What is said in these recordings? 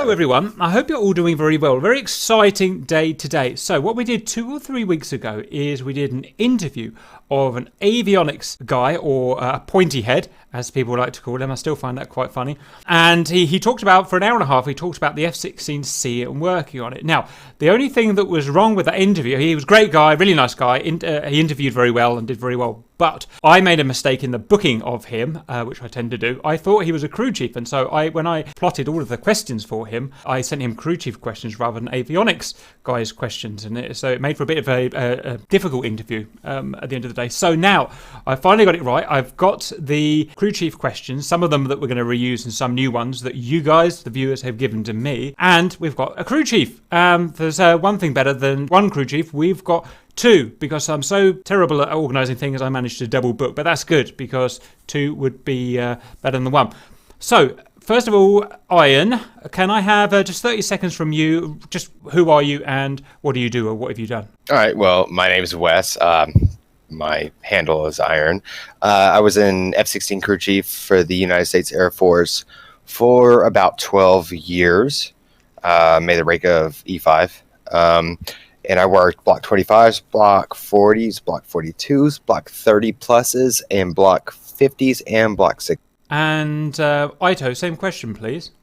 Hello everyone, I hope you're all doing very well. Very exciting day today. So what we did 2 or 3 weeks ago is we did an interview of an avionics guy, or a pointy head as people like to call him. I still find that quite funny. And he talked about, for an hour and a half, he talked about the F-16C and working on it. Now, the only thing that was wrong with that interview, he was a great guy, really nice guy, he interviewed very well and did very well. But I made a mistake in the booking of him, which I tend to do. I thought he was a crew chief, and so when I plotted all of the questions for him, I sent him crew chief questions rather than avionics guys' questions, and so it made for a bit of a difficult interview at the end of the day. So now I finally got it right. I've got the crew chief questions, some of them that we're going to reuse and some new ones that you guys, the viewers, have given to me, and we've got a crew chief. There's one thing better than one crew chief. We've got 2, because I'm so terrible at organising things, I managed to double book. But that's good, because 2 would be better than the 1. So, first of all, Ian, can I have just 30 seconds from you? Just who are you and what do you do, or what have you done? All right, well, my name is Wes. My handle is Iron. I was an F-16 crew chief for the United States Air Force for about 12 years. Made the rank of E5. And I worked Block 25s, Block 40s, Block 42s, Block 30 pluses, and Block 50s, and Block 6. And Ito, same question, please.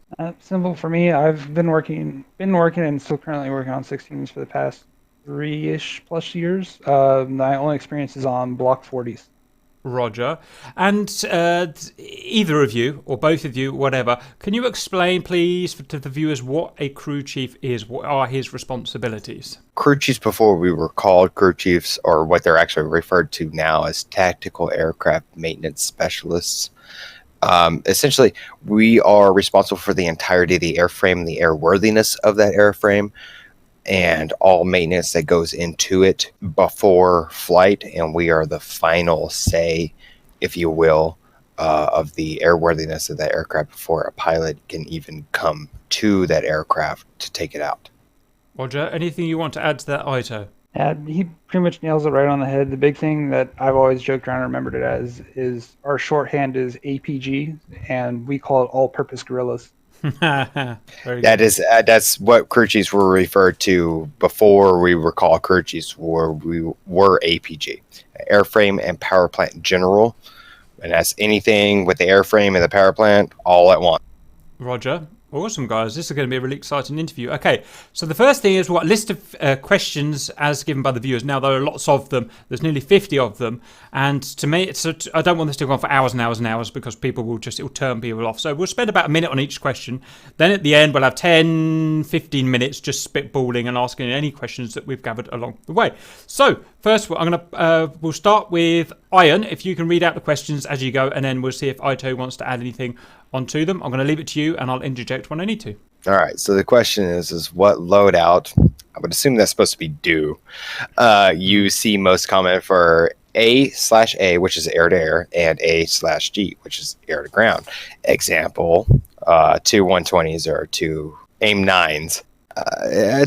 Simple for me. I've been working and still currently working on 16s for the past 3-ish plus years. My only experience is on Block 40s. Roger. And either of you, or both of you, whatever, can you explain, please, to the viewers what a crew chief is? What are his responsibilities? Crew chiefs, before we were called crew chiefs, or what they're actually referred to now as tactical aircraft maintenance specialists. Essentially, we are responsible for the entirety of the airframe and the airworthiness of that airframe, and all maintenance that goes into it before flight, and we are the final say, if you will, of the airworthiness of that aircraft before a pilot can even come to that aircraft to take it out. Roger, anything you want to add to that, Ito? He pretty much nails it right on the head. The big thing that I've always joked around and remembered it as is our shorthand is APG, and we call it all-purpose guerrillas. That's what crew chiefs were referred to before we were called crew chiefs. We were APG, airframe and power plant general, and that's anything with the airframe and the power plant all at once. Roger. Awesome, guys. This is going to be a really exciting interview. Okay, so the first thing is what list of questions as given by the viewers. Now, there are lots of them. There's nearly 50 of them. And to me, I don't want this to go on for hours and hours and hours because it will turn people off. So we'll spend about a minute on each question. Then at the end, we'll have 10, 15 minutes just spitballing and asking any questions that we've gathered along the way. So first, we'll start with Ian. If you can read out the questions as you go, and then we'll see if Ito wants to add anything onto them. I'm going to leave it to you, and I'll interject when I need to. All right. So the question is what loadout? I would assume that's supposed to be do. You see most common for A/A, which is air to air, and A/G, which is air to ground. Example: 2 120s or 2 AIM-9s.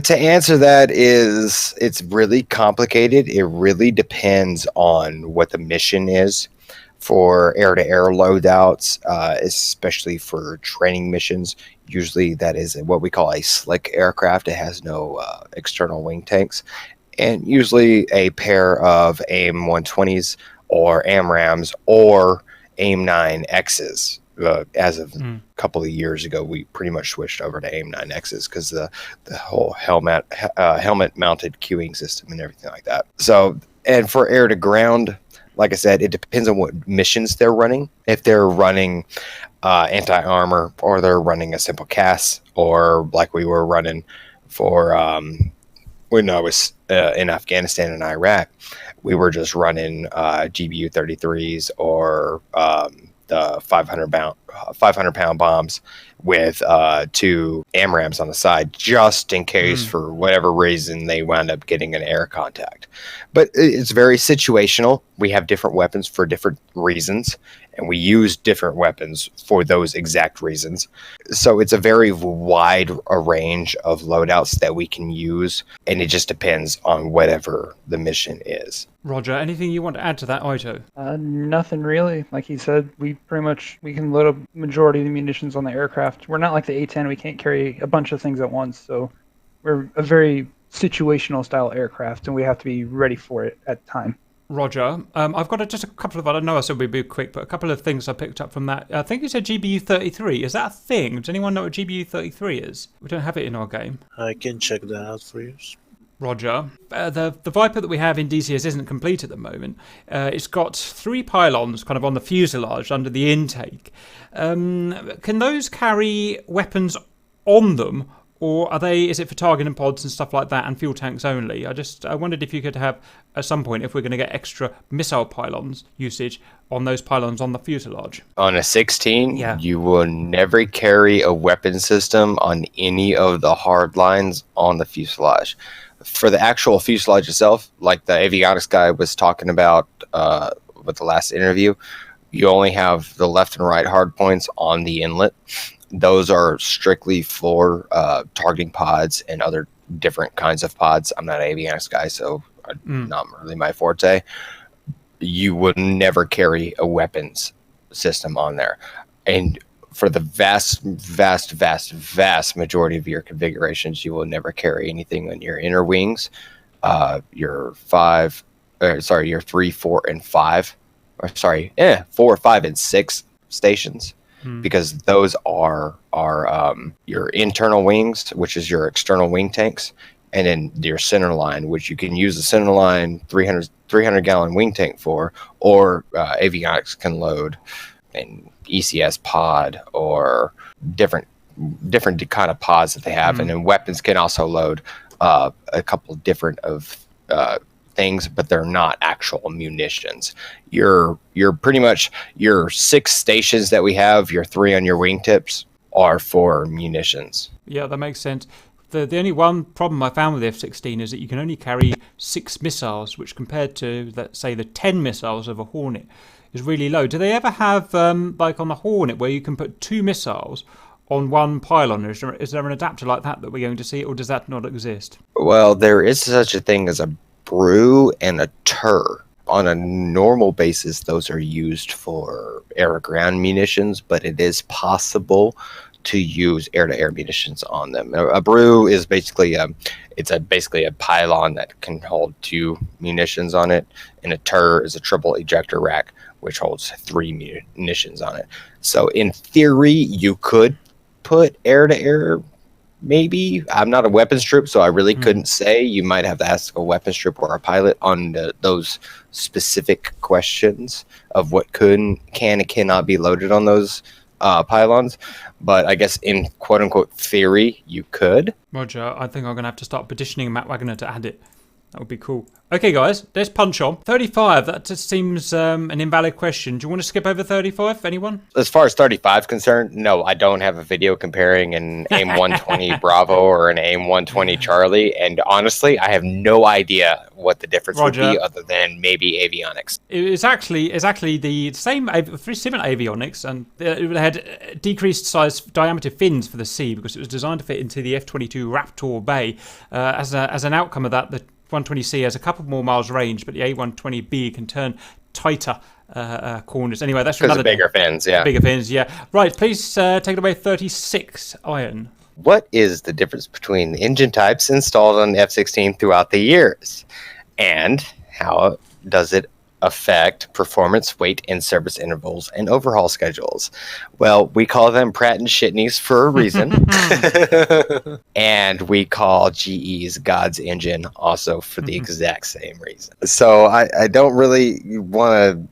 To answer that it's really complicated. It really depends on what the mission is. For air-to-air loadouts, especially for training missions, usually that is what we call a slick aircraft. It has no external wing tanks, and usually a pair of AIM-120s or AMRAAMs or AIM-9Xs. As of a couple of years ago, we pretty much switched over to AIM-9Xs because the whole helmet-mounted queuing system and everything like that. So, and for air-to-ground, like I said, it depends on what missions they're running. If they're running anti-armor, or they're running a simple CAS, or like we were running for when I was in Afghanistan and Iraq, we were just running GBU 33s or the 500-pound bombs with 2 AMRAAMs on the side, just in case for whatever reason they wound up getting an air contact. But it's very situational. We have different weapons for different reasons, and we use different weapons for those exact reasons. So it's a very wide range of loadouts that we can use, and it just depends on whatever the mission is. Roger, anything you want to add to that, Ito? Nothing really. Like he said, we can load up majority of the munitions on the aircraft. We're not like the A-10. We can't carry a bunch of things at once. So we're a very situational style aircraft, and we have to be ready for it at the time. Roger. I've got just a couple of, I don't know, I said we'd be quick, but a couple of things I picked up from that. I think you said GBU-33. Is that a thing? Does anyone know what GBU-33 is? We don't have it in our game. I can check that out for you. Roger. The Viper that we have in DCS isn't complete at the moment. It's got 3 pylons kind of on the fuselage under the intake. Can those carry weapons on them? Or is it for targeting pods and stuff like that and fuel tanks only? I wondered if you could have, at some point, if we're going to get extra missile pylons usage on those pylons on the fuselage. On a 16, you will never carry a weapon system on any of the hard lines on the fuselage. For the actual fuselage itself, like the avionics guy was talking about with the last interview, you only have the left and right hard points on the inlet. Those are strictly for targeting pods and other different kinds of pods. I'm not an avionics guy, so not really my forte. You would never carry a weapons system on there. And for the vast majority of your configurations, you will never carry anything on your inner wings, your 3, 4, and 5. 4, 5, and 6 stations. Because those are your internal wings, which is your external wing tanks, and then your center line, which you can use the center line 300 gallon wing tank for, or avionics can load an ECS pod or different kind of pods that they have, and then weapons can also load a couple different of things, but they're not actual munitions. You're pretty much your 6 stations that we have, your 3 on your wingtips, are for munitions. Yeah, that makes sense. The only one problem I found with the F-16 is that you can only carry 6 missiles, which compared to, let's say, the 10 missiles of a Hornet is really low. Do they ever have, like on the Hornet, where you can put 2 missiles on one pylon? Is there an adapter like that we're going to see, or does that not exist? Well, there is such a thing as a brew and a tur. On a normal basis, those are used for air-to-ground munitions, but it is possible to use air-to-air munitions on them. A brew is basically basically a pylon that can hold 2 munitions on it, and a tur is a triple ejector rack which holds 3 munitions on it. So in theory, you could put air-to-air. Maybe. I'm not a weapons troop, so I really couldn't say. You might have to ask a weapons troop or a pilot on those specific questions of what can and cannot be loaded on those pylons. But I guess in quote-unquote theory, you could. Roger, I think I'm going to have to start petitioning Matt Wagner to add it. That would be cool. Okay, guys, let's punch on. 35, that just seems an invalid question. Do you want to skip over 35, anyone? As far as 35 is concerned, no, I don't have a video comparing an AIM-120 Bravo or an AIM-120 Charlie, and honestly, I have no idea what the difference would be other than maybe avionics. It's actually the same, very similar avionics, and it had decreased size diameter fins for the C because it was designed to fit into the F-22 Raptor bay. As an outcome of that, the 120C has a couple more miles range, but the A120B can turn tighter corners. Anyway, that's another bigger fins, yeah. Bigger fins, yeah. Right, please take it away, 36, Iron. What is the difference between the engine types installed on the F-16 throughout the years? And how does it affect performance, weight, and service intervals and overhaul schedules? Well, we call them Pratt and Whitney's for a reason. And we call GE's God's engine also for the exact same reason. So I don't really want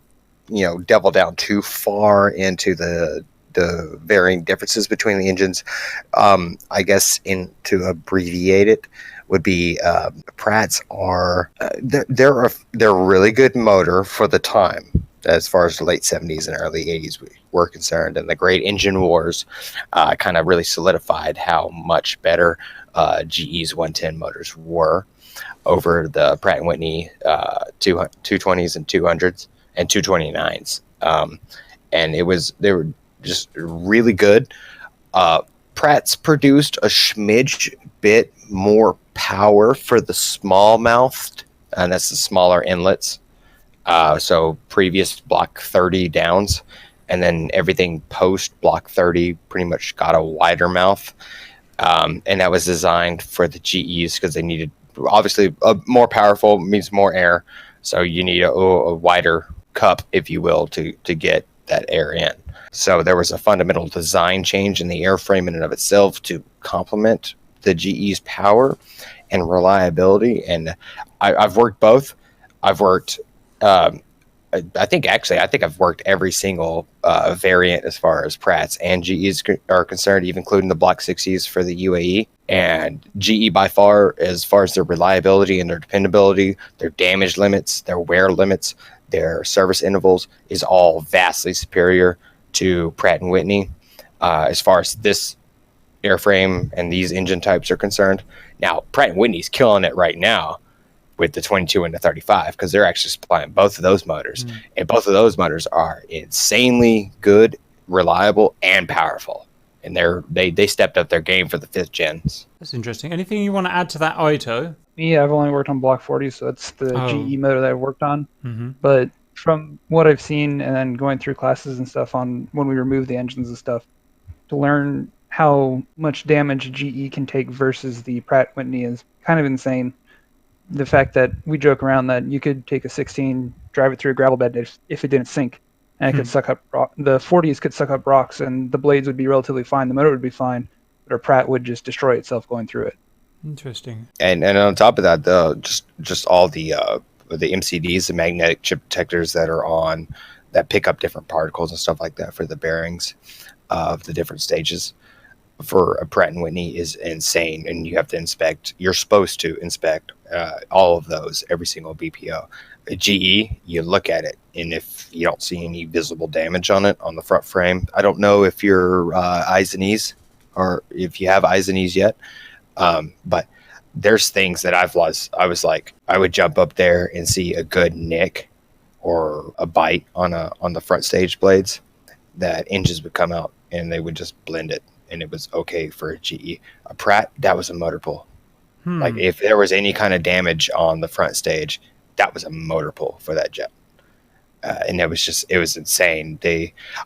to, delve down too far into the varying differences between the engines. I guess to abbreviate it would be Pratt's are they're a really good motor for the time as far as the late 70s and early 80s were concerned, and the great engine wars kind of really solidified how much better GE's 110 motors were over the Pratt & Whitney 220s and 200s and 229s. and they were just really good. Pratt's produced a smidge bit more power for the small-mouthed, and that's the smaller inlets. So previous Block 30 downs, and then everything post Block 30 pretty much got a wider mouth. And that was designed for the GEs because they needed, obviously, more powerful means more air. So you need a wider cup, if you will, to get that air in. So there was a fundamental design change in the airframe in and of itself to complement the GE's power and reliability. And I've worked both. I've worked, I think I've worked every single variant as far as Pratt's and GE's are concerned, even including the Block 60s for the UAE. And GE by far as their reliability and their dependability, their damage limits, their wear limits, their service intervals is all vastly superior to Pratt & Whitney as far as this airframe and these engine types are concerned. Now, Pratt & Whitney's killing it right now with the 22 and the 35 because they're actually supplying both of those motors. And both of those motors are insanely good, reliable, and powerful. And they stepped up their game for the 5th gens. That's interesting. Anything you want to add to that, Ito? Me, I've only worked on Block 40, so it's the GE motor that I've worked on. Mm-hmm. But from what I've seen and then going through classes and stuff on when we remove the engines and stuff, to learn how much damage GE can take versus the Pratt & Whitney is kind of insane. The fact that we joke around that you could take a 16, drive it through a gravel bed if it didn't sink, and it could suck up the 40s could suck up rocks, and the blades would be relatively fine, the motor would be fine, but a Pratt would just destroy itself going through it. Interesting. And on top of that, just all the MCDs, the magnetic chip detectors that are on that pick up different particles and stuff like that for the bearings of the different stages for a Pratt & Whitney is insane, and you have to inspect. You're supposed to inspect all of those, every single BPO. GE, you look at it, and if you don't see any visible damage on it on the front frame, I don't know if you're eyes and knees or if you have eyes and knees yet, but there's things that I've lost. I was like, I would jump up there and see a good nick or a bite on the front stage blades, that engines would come out and they would just blend it, and it was okay for a GE. A Pratt, that was a motor pull. Like if there was any kind of damage on the front stage, that was a motor pull for that jet. And it was insane.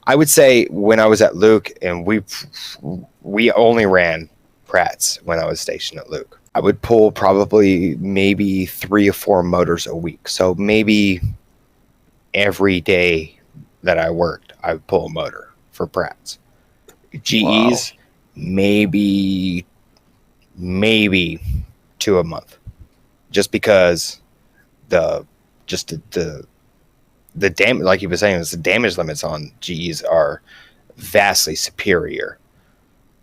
I would say when I was at Luke, and we only ran Pratts when I was stationed at Luke, I would pull probably maybe 3 or 4 motors a week. So maybe every day that I worked, I would pull a motor for Pratts. GEs, maybe 2 a month, just because the damage, like you were saying, is the damage limits on GEs are vastly superior,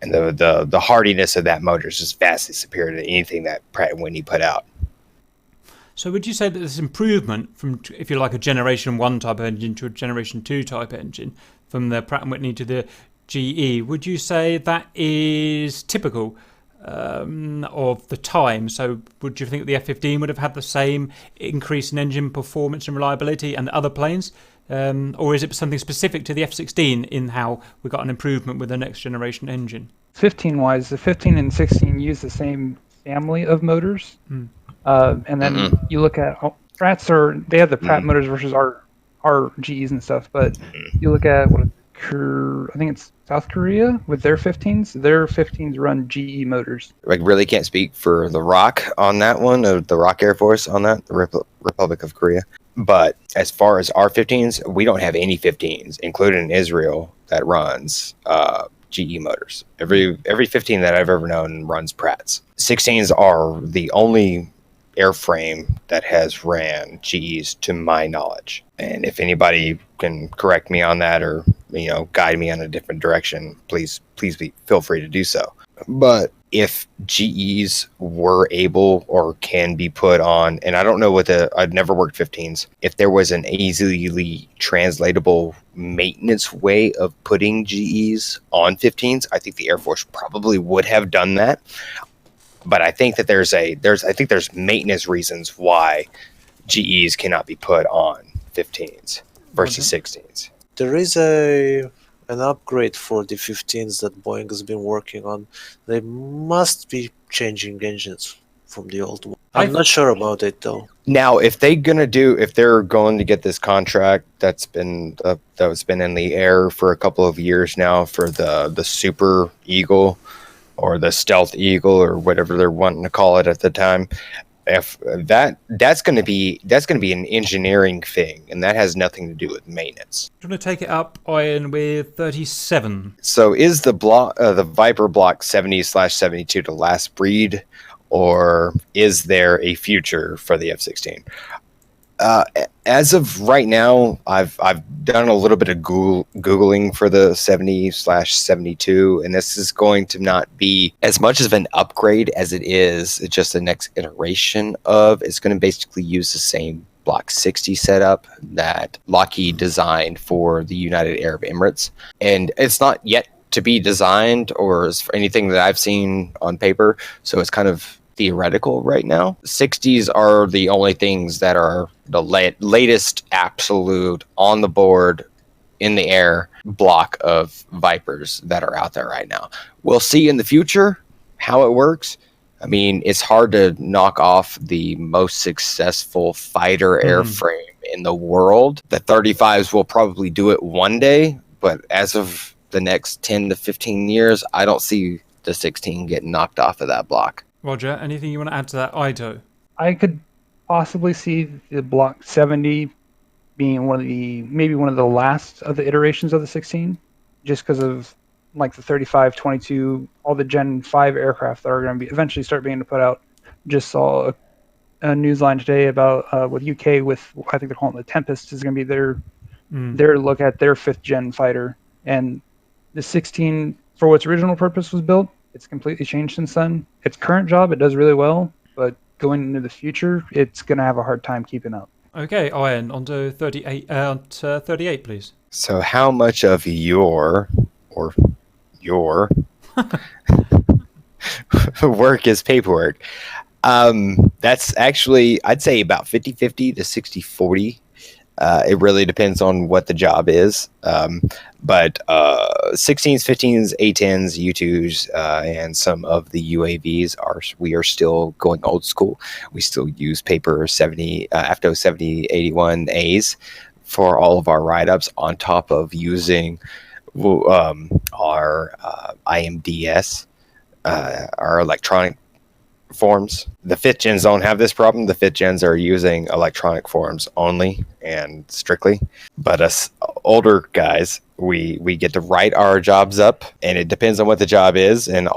and the hardiness of that motor is just vastly superior to anything that Pratt & Whitney put out. So would you say that this improvement from, if you like, a Generation 1 type engine to a Generation 2 type engine, from the Pratt & Whitney to the GE, would you say that is typical of the time? So would you think the F-15 would have had the same increase in engine performance and reliability and the other planes? Or is it something specific to the F-16 in how we got an improvement with the next generation engine? 15-wise, the 15 and 16 use the same family of motors. And then you look at Pratt's, they have the Pratt motors versus our GEs and stuff, but you look at I think it's South Korea with their 15s. Their 15s run GE motors. I really can't speak for the ROK on that one, the ROK Air Force on that, the Republic of Korea. But as far as our 15s, we don't have any 15s, including in Israel, that runs GE motors. Every 15 that I've ever known runs Pratt's. 16s are the only airframe that has ran GEs to my knowledge. And if anybody can correct me on that, or guide me in a different direction, please feel free to do so. But if GEs were able or can be put on, and I don't know I've never worked 15s, if there was an easily translatable maintenance way of putting GEs on 15s, I think the Air Force probably would have done that. But I think that there's maintenance reasons why GEs cannot be put on 15s versus 16s. There is an upgrade for the 15s that Boeing has been working on. They must be changing engines from the old one. I'm I've not sure about it though. Now, if they're going to get this contract that's been in the air for a couple of years now for the Super Eagle or the Stealth Eagle or whatever they're wanting to call it at the time, if that's going to be an engineering thing, and that has nothing to do with maintenance. do you want to take it up, Iron, with 37? So, is the Viper Block 70/72 the last breed, or is there a future for the F-16? As of right now, I've done a little bit of googling for the 70/72, and this is going to not be as much of an upgrade as it is just the next iteration of. It's going to basically use the same Block 60 setup that Lockheed designed for the United Arab Emirates, and it's not yet to be designed or as for anything that I've seen on paper, so it's kind of theoretical right now. 60s are the only things that are the latest absolute on the board in the air block of Vipers that are out there right now. We'll see in the future how it works. I mean, it's hard to knock off the most successful fighter airframe in the world. The 35s will probably do it one day, but as of the next 10 to 15 years, I don't see the 16 getting knocked off of that block. Roger, anything you want to add to that, Ito? I could possibly see the Block 70 being maybe one of the last of the iterations of the 16, just because of like the 35, 22, all the Gen 5 aircraft that are going to be eventually start being put out. Just saw a news line today about with UK with, I think they're calling it the Tempest, is going to be their look at their 5th gen fighter. And the 16, for what its original purpose was built, it's completely changed since then. Its current job, it does really well, but going into the future, it's going to have a hard time keeping up. Okay, Iron, on to 38, please. So how much of your work is paperwork? That's actually, I'd say about 50-50 to 60-40. It really depends on what the job is. But 16s, 15s, A10s, U2s, and some of the UAVs we are still going old school. We still use paper 70, AFTO 7081As for all of our write-ups on top of using our IMDS, our electronic forms. The 5th gens don't have this problem. The 5th gens are using electronic forms only and strictly. But us older guys, we get to write our jobs up, and it depends on what the job is and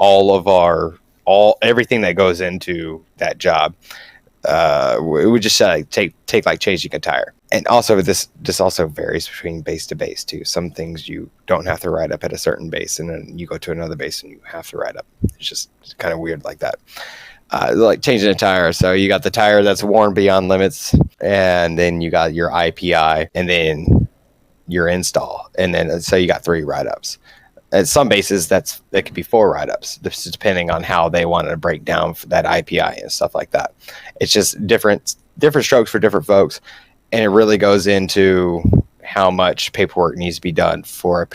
everything that goes into that job. We just take like changing a tire. And also this also varies between base to base too. Some things you don't have to write up at a certain base, and then you go to another base and you have to write up. It's kind of weird like that. Like changing a tire. So you got the tire that's worn beyond limits, and then you got your IPI, and then your install, and then so you got 3 write-ups. At some bases, that could be 4 write-ups, just depending on how they wanted to break down for that IPI and stuff like that. It's just different strokes for different folks, and it really goes into how much paperwork needs to be done for a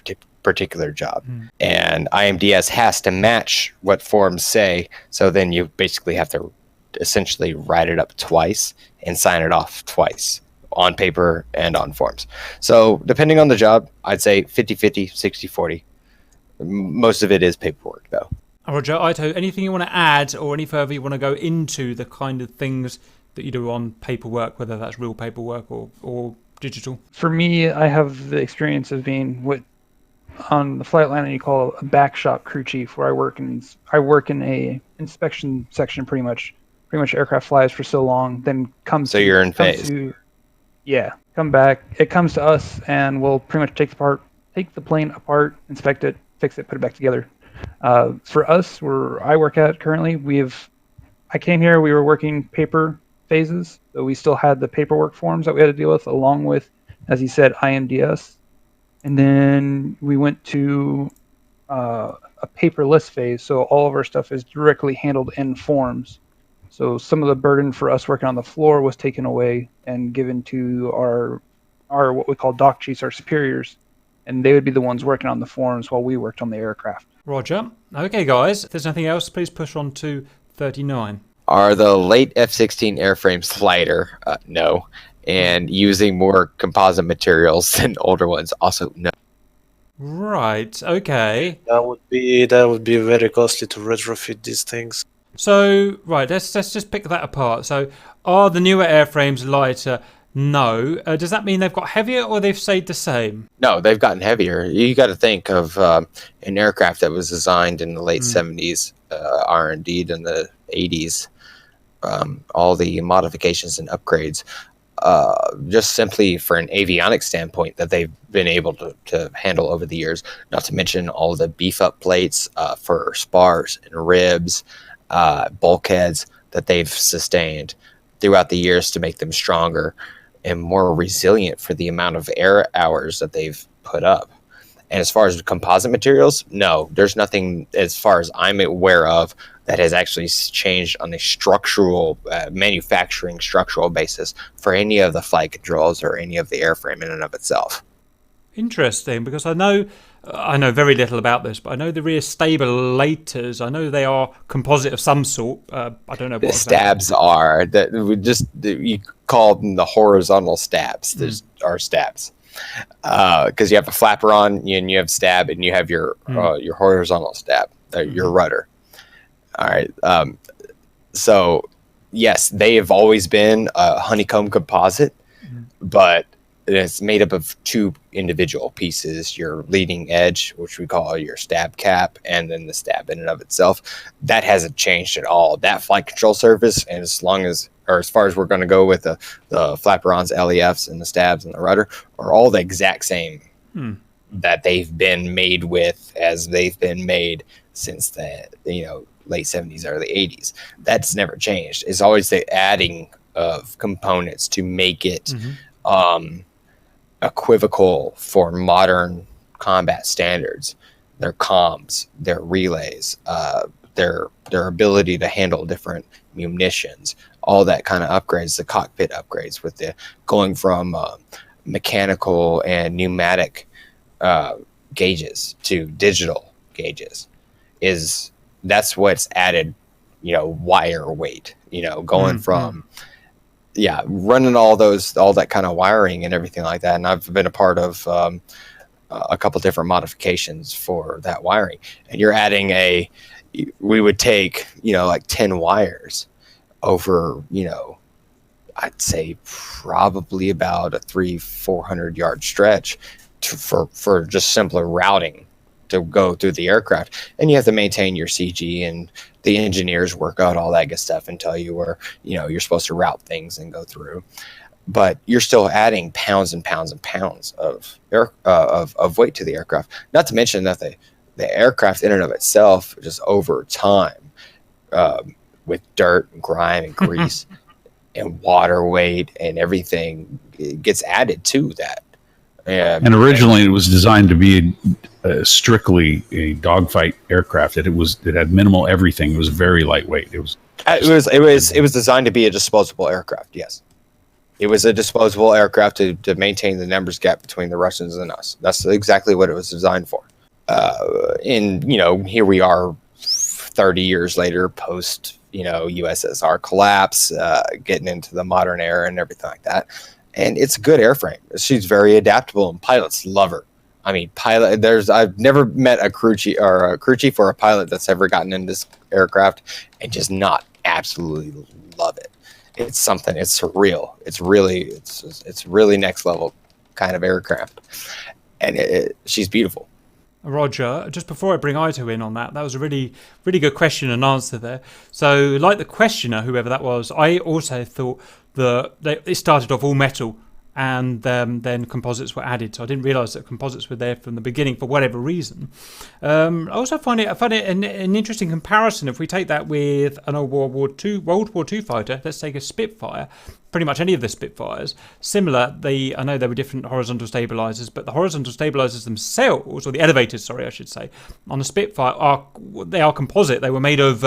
particular job. And IMDS has to match what forms say, so then you basically have to essentially write it up twice and sign it off twice on paper and on forms. So depending on the job, I'd say 50-50, 60-40. Most of it is paperwork though. Roger, Ito, anything you want to add or any further you want to go into the kind of things that you do on paperwork, whether that's real paperwork or digital? For me, I have the experience of being what on the flight line you call a back shop crew chief, where I work in a inspection section pretty much aircraft flies for so long, then comes So you're in phase. Come back. It comes to us, and we'll pretty much take the plane apart, inspect it, fix it, put it back together. For us, where I work at currently, I came here, we were working paper phases, so we still had the paperwork forms that we had to deal with, along with, as he said, IMDS. And then we went to a paperless phase, so all of our stuff is directly handled in forms. So some of the burden for us working on the floor was taken away and given to our what we call dock chiefs, our superiors, and they would be the ones working on the forms while we worked on the aircraft. Roger. Okay, guys, if there's nothing else, please push on to 39. Are the late F-16 airframes lighter? No. And using more composite materials than older ones? Also, no. Right, okay. That would be very costly to retrofit these things. So, right, let's just pick that apart. So, are the newer airframes lighter? No. Does that mean they've got heavier or they've stayed the same? No, they've gotten heavier. You got to think of an aircraft that was designed in the late 70s, R&D'd in the 80s. All the modifications and upgrades, just simply for an avionics standpoint that they've been able to handle over the years, not to mention all the beef up plates for spars and ribs, bulkheads that they've sustained throughout the years to make them stronger and more resilient for the amount of air hours that they've put up. And as far as composite materials, no, there's nothing as far as I'm aware of that has actually changed on a structural, manufacturing structural basis for any of the flight controls or any of the airframe in and of itself. Interesting, because I know very little about this, but I know the rear stabilators, I know they are composite of some sort. I don't know what the stabs are. You call them the horizontal stabs. There's are stabs. Because you have a flapper on and you have stab and you have your horizontal stab, your rudder. All right. So yes, they have always been a honeycomb composite, but it's made up of two individual pieces: your leading edge, which we call your stab cap, and then the stab in and of itself. That hasn't changed at all. That flight control surface, and as far as we're going to go with the flaperons, LEFs, and the stabs and the rudder, are all the exact same that they've been made with, as they've been made since the late 70s, early 80s. That's never changed. It's always the adding of components to make it equivocal for modern combat standards. Their comms, their relays, their ability to handle different munitions, all that kind of upgrades, the cockpit upgrades with the going from mechanical and pneumatic gauges to digital gauges, that's what's added, wire weight, going from running all that kind of wiring and everything like that. And I've been a part of a couple different modifications for that wiring, and you're adding we would take, like 10 wires over, I'd say probably about a 300-400 yard stretch for just simpler routing to go through the aircraft. And you have to maintain your CG, and the engineers work out all that good stuff and tell you where, you're supposed to route things and go through. But you're still adding pounds and pounds and pounds of weight to the aircraft. Not to mention that the aircraft in and of itself, just over time, with dirt and grime and grease and water weight and everything, it gets added to that. And originally, it was designed to be strictly a dogfight aircraft. It had minimal everything. It was very lightweight. It was designed to be a disposable aircraft. Yes, it was a disposable aircraft to maintain the numbers gap between the Russians and us. That's exactly what it was designed for. And here we are, 30 years later, post USSR collapse, getting into the modern era and everything like that. And it's a good airframe. She's very adaptable, and pilots love her. I mean, I've never met a crew chief or a pilot that's ever gotten in this aircraft and just not absolutely love it. It's something. It's surreal. It's really next level kind of aircraft, and she's beautiful. Roger, just before I bring Ito in on that was a really, really good question and answer there. So, like the questioner, whoever that was, I also thought that it started off all metal, and then composites were added. So I didn't realise that composites were there from the beginning for whatever reason. I also find it an interesting comparison. If we take that with an old World War II fighter, let's take a Spitfire. Pretty much any of the Spitfires, similar. I know there were different horizontal stabilizers, but the horizontal stabilizers themselves, or the elevators, sorry, I should say, on the Spitfire are composite. They were made of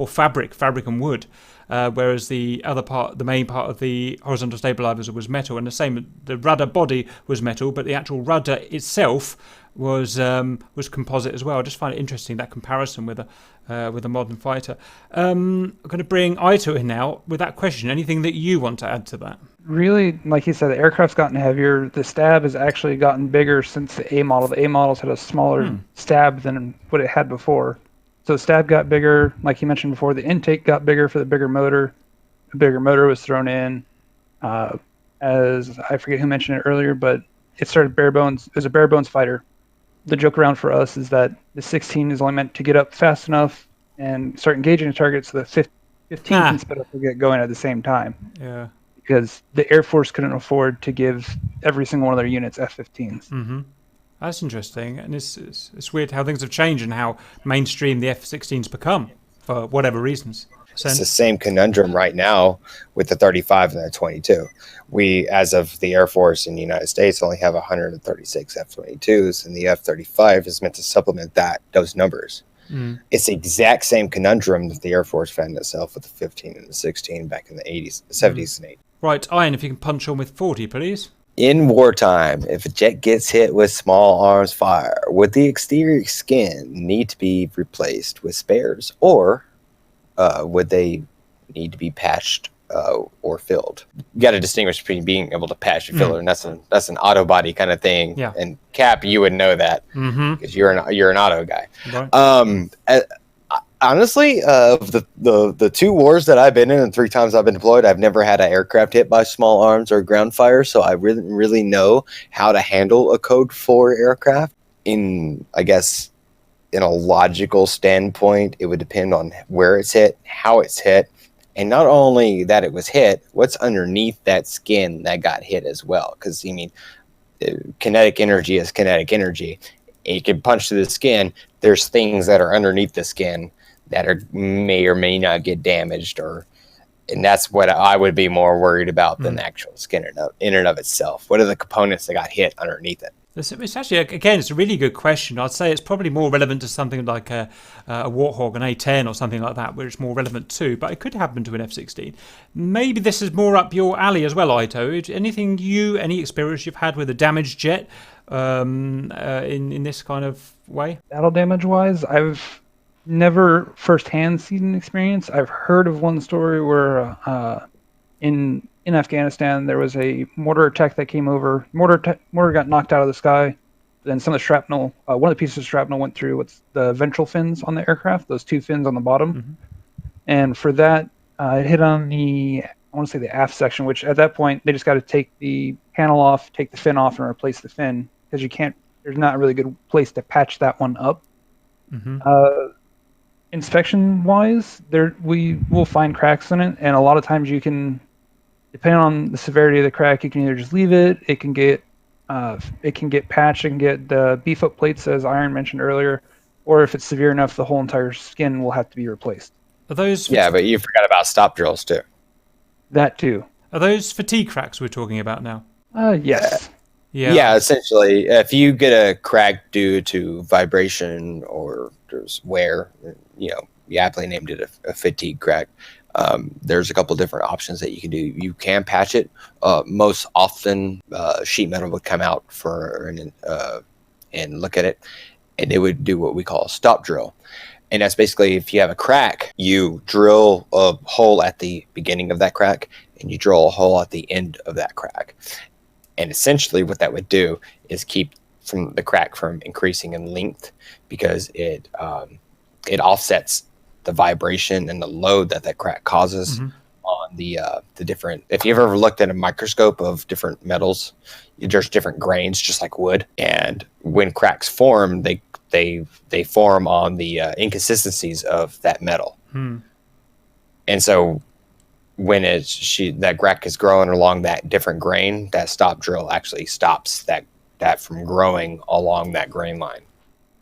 fabric and wood. whereas the other part, the main part of the horizontal stabilizer was metal, and the same, the rudder body was metal, but the actual rudder itself was composite as well. I just find it interesting, that comparison with a modern fighter. I'm going to bring Aito in now with that question. Anything that you want to add to that? Really, like you said, the aircraft's gotten heavier. The stab has actually gotten bigger since the A model. The A models had a smaller stab than what it had before. So the stab got bigger. Like you mentioned before, the intake got bigger for the bigger motor. A bigger motor was thrown in. As I forget who mentioned it earlier, but it started bare bones. It was a bare bones fighter. The joke around for us is that the 16 is only meant to get up fast enough and start engaging a target so the 15 can sped up to get going at the same time. Yeah. Because the Air Force couldn't afford to give every single one of their units F-15s. Mm-hmm. That's interesting, and it's weird how things have changed and how mainstream the F-16s become for whatever reasons. It's the same conundrum right now with the 35 and the 22. We, as of the Air Force in the United States, only have 136 F-22s, and the F-35 is meant to supplement those numbers. It's the exact same conundrum that the Air Force found itself with the 15 and the 16 back in the 80s, 70s, and 80s. Right, Ian, if you can punch on with 40, please. In wartime, if a jet gets hit with small arms fire, would the exterior skin need to be replaced with spares, or would they need to be patched or filled? You got to distinguish between being able to patch and fill, and that's an auto body kind of thing. Yeah. And Cap, you would know that because you're an auto guy. Right. Honestly, of the two wars that I've been in and 3 times I've been deployed, I've never had an aircraft hit by small arms or ground fire, so I really know how to handle a Code 4 aircraft. I guess in a logical standpoint, it would depend on where it's hit, how it's hit, and not only that it was hit, what's underneath that skin that got hit as well. Because, kinetic energy is kinetic energy. You can punch through the skin. There's things that are underneath the skin that may or may not get damaged, and that's what I would be more worried about than the actual skin in and of itself. What are the components that got hit underneath it? It's actually, again, it's a really good question. I'd say it's probably more relevant to something like a Warthog, an A10 or something like that, where it's more relevant too, but it could happen to an F-16. Maybe this is more up your alley as well, Aito. Any experience you've had with a damaged jet in this kind of way? Battle damage wise, I've never firsthand seen an experience. I've heard of one story where in Afghanistan there was a mortar attack that came over. Mortar got knocked out of the sky. Then some of the shrapnel, one of the pieces of shrapnel went through what's the ventral fins on the aircraft, those 2 fins on the bottom. And for that, it hit on I want to say the aft section, which at that point they just got to take the panel off, take the fin off, and replace the fin, because there's not a really good place to patch that one up. Inspection wise, we will find cracks in it, and a lot of times you can, depending on the severity of the crack, you can either just leave it. It can get patched and get the beef up plates, as Iron mentioned earlier, or if it's severe enough, the whole entire skin will have to be replaced. Are those? Yeah, but you forgot about stop drills too. That too. Are those fatigue cracks we're talking about now? Yes. Yeah, essentially, if you get a crack due to vibration or there's wear, you aptly named it a fatigue crack. There's a couple different options that you can do. You can patch it. Most often, sheet metal would come out and look at it, and it would do what we call a stop drill. And that's basically, if you have a crack, you drill a hole at the beginning of that crack, and you drill a hole at the end of that crack. And essentially what that would do is keep the crack from increasing in length, because it offsets the vibration and the load that crack causes on the different. If you've ever looked at a microscope of different metals, there's different grains, just like wood. And when cracks form, they form on the inconsistencies of that metal. And so when that crack is growing along that different grain, that stop drill actually stops that from growing along that grain line.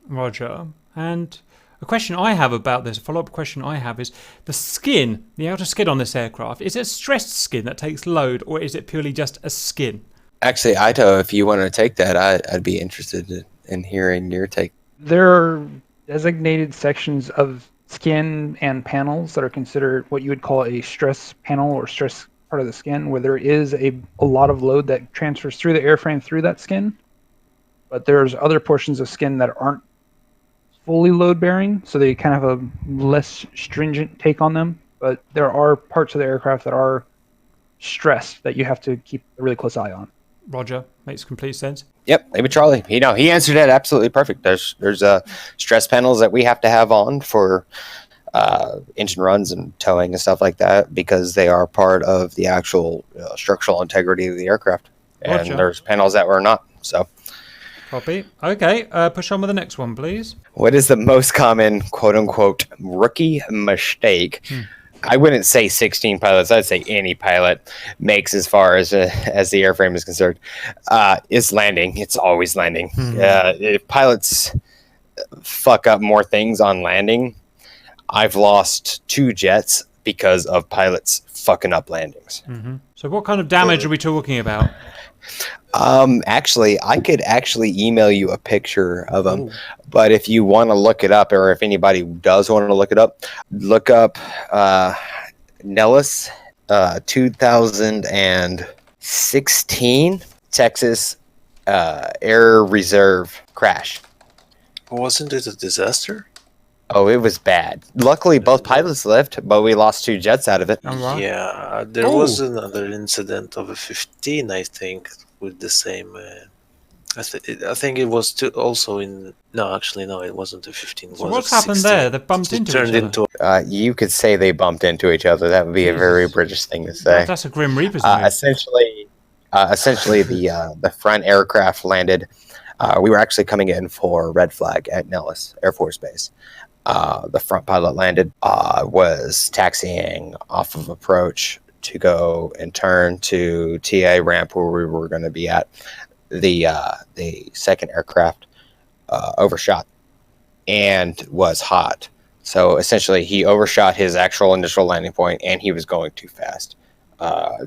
Roger. And a question I have about this, a follow-up question I have, is the skin, the outer skin on this aircraft, is it a stressed skin that takes load, or is it purely just a skin? Actually, Aito, if you want to take that, I'd be interested in hearing your take. There are designated sections of skin and panels that are considered what you would call a stress panel or stress part of the skin, where there is a lot of load that transfers through the airframe through that skin. But there's other portions of skin that aren't fully load bearing, so they kind of have a less stringent take on them. But there are parts of the aircraft that are stressed that you have to keep a really close eye on. Roger, makes complete sense. Yep, maybe Charlie. He answered that absolutely perfect. There's stress panels that we have to have on for engine runs and towing and stuff like that because they are part of the actual structural integrity of the aircraft. Roger. And there's panels that were not. So, Copy. Okay, push on with the next one, please. what is the most common quote unquote rookie mistake? I wouldn't say 16 pilots. I'd say any pilot makes as far as the airframe is concerned. Is landing. It's always landing. If pilots fuck up more things on landing, I've lost 2 jets because of pilots fucking up landings. So what kind of damage are we talking about? Actually, I could email you a picture of them, but if you want to look it up, or if anybody does want to look it up, look up Nellis 2016 Texas Air Reserve crash. Wasn't it a disaster? Oh, it was bad. Luckily, both pilots lived, but we lost 2 jets out of it. All right. Yeah, there was another incident of a 15, I think, with the same. I think it was also in. No, actually, no, it wasn't a 15. So what's happened there? They bumped into each other. You could say they bumped into each other. That would be a very British thing to say. That's a Grim Reaper's move. Essentially, the front aircraft landed. We were actually coming in for red flag at Nellis Air Force Base. The front pilot landed, was taxiing off of approach to go and turn to TA ramp where we were going to be at. The second aircraft overshot and was hot. So essentially he overshot his actual initial landing point and he was going too fast.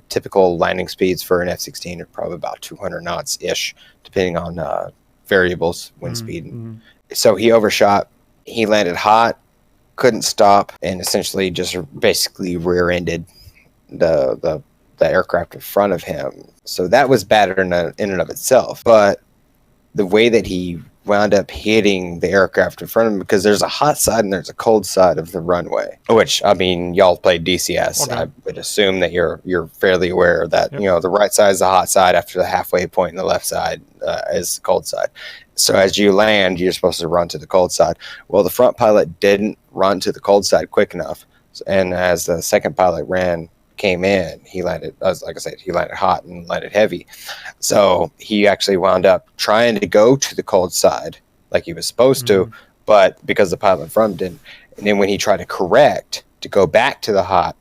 Typical landing speeds for an F-16 are probably about 200 knots-ish, depending on variables, wind speed. So he overshot. He landed hot, couldn't stop, and essentially just basically rear-ended the aircraft in front of him. So that was bad in and of itself. But the way that he wound up hitting the aircraft in front of him, because there's a hot side and there's a cold side of the runway, which, I mean, y'all played DCS. Okay. I would assume that you're fairly aware of that. Yep. The right side is the hot side after the halfway point, and the left side is the cold side. So as you land, you're supposed to run to the cold side. Well, the front pilot didn't run to the cold side quick enough. And as the second pilot came in, he landed, like I said, he landed hot and landed heavy. So he actually wound up trying to go to the cold side like he was supposed to, but because the pilot in front didn't. And then when he tried to correct to go back to the hot,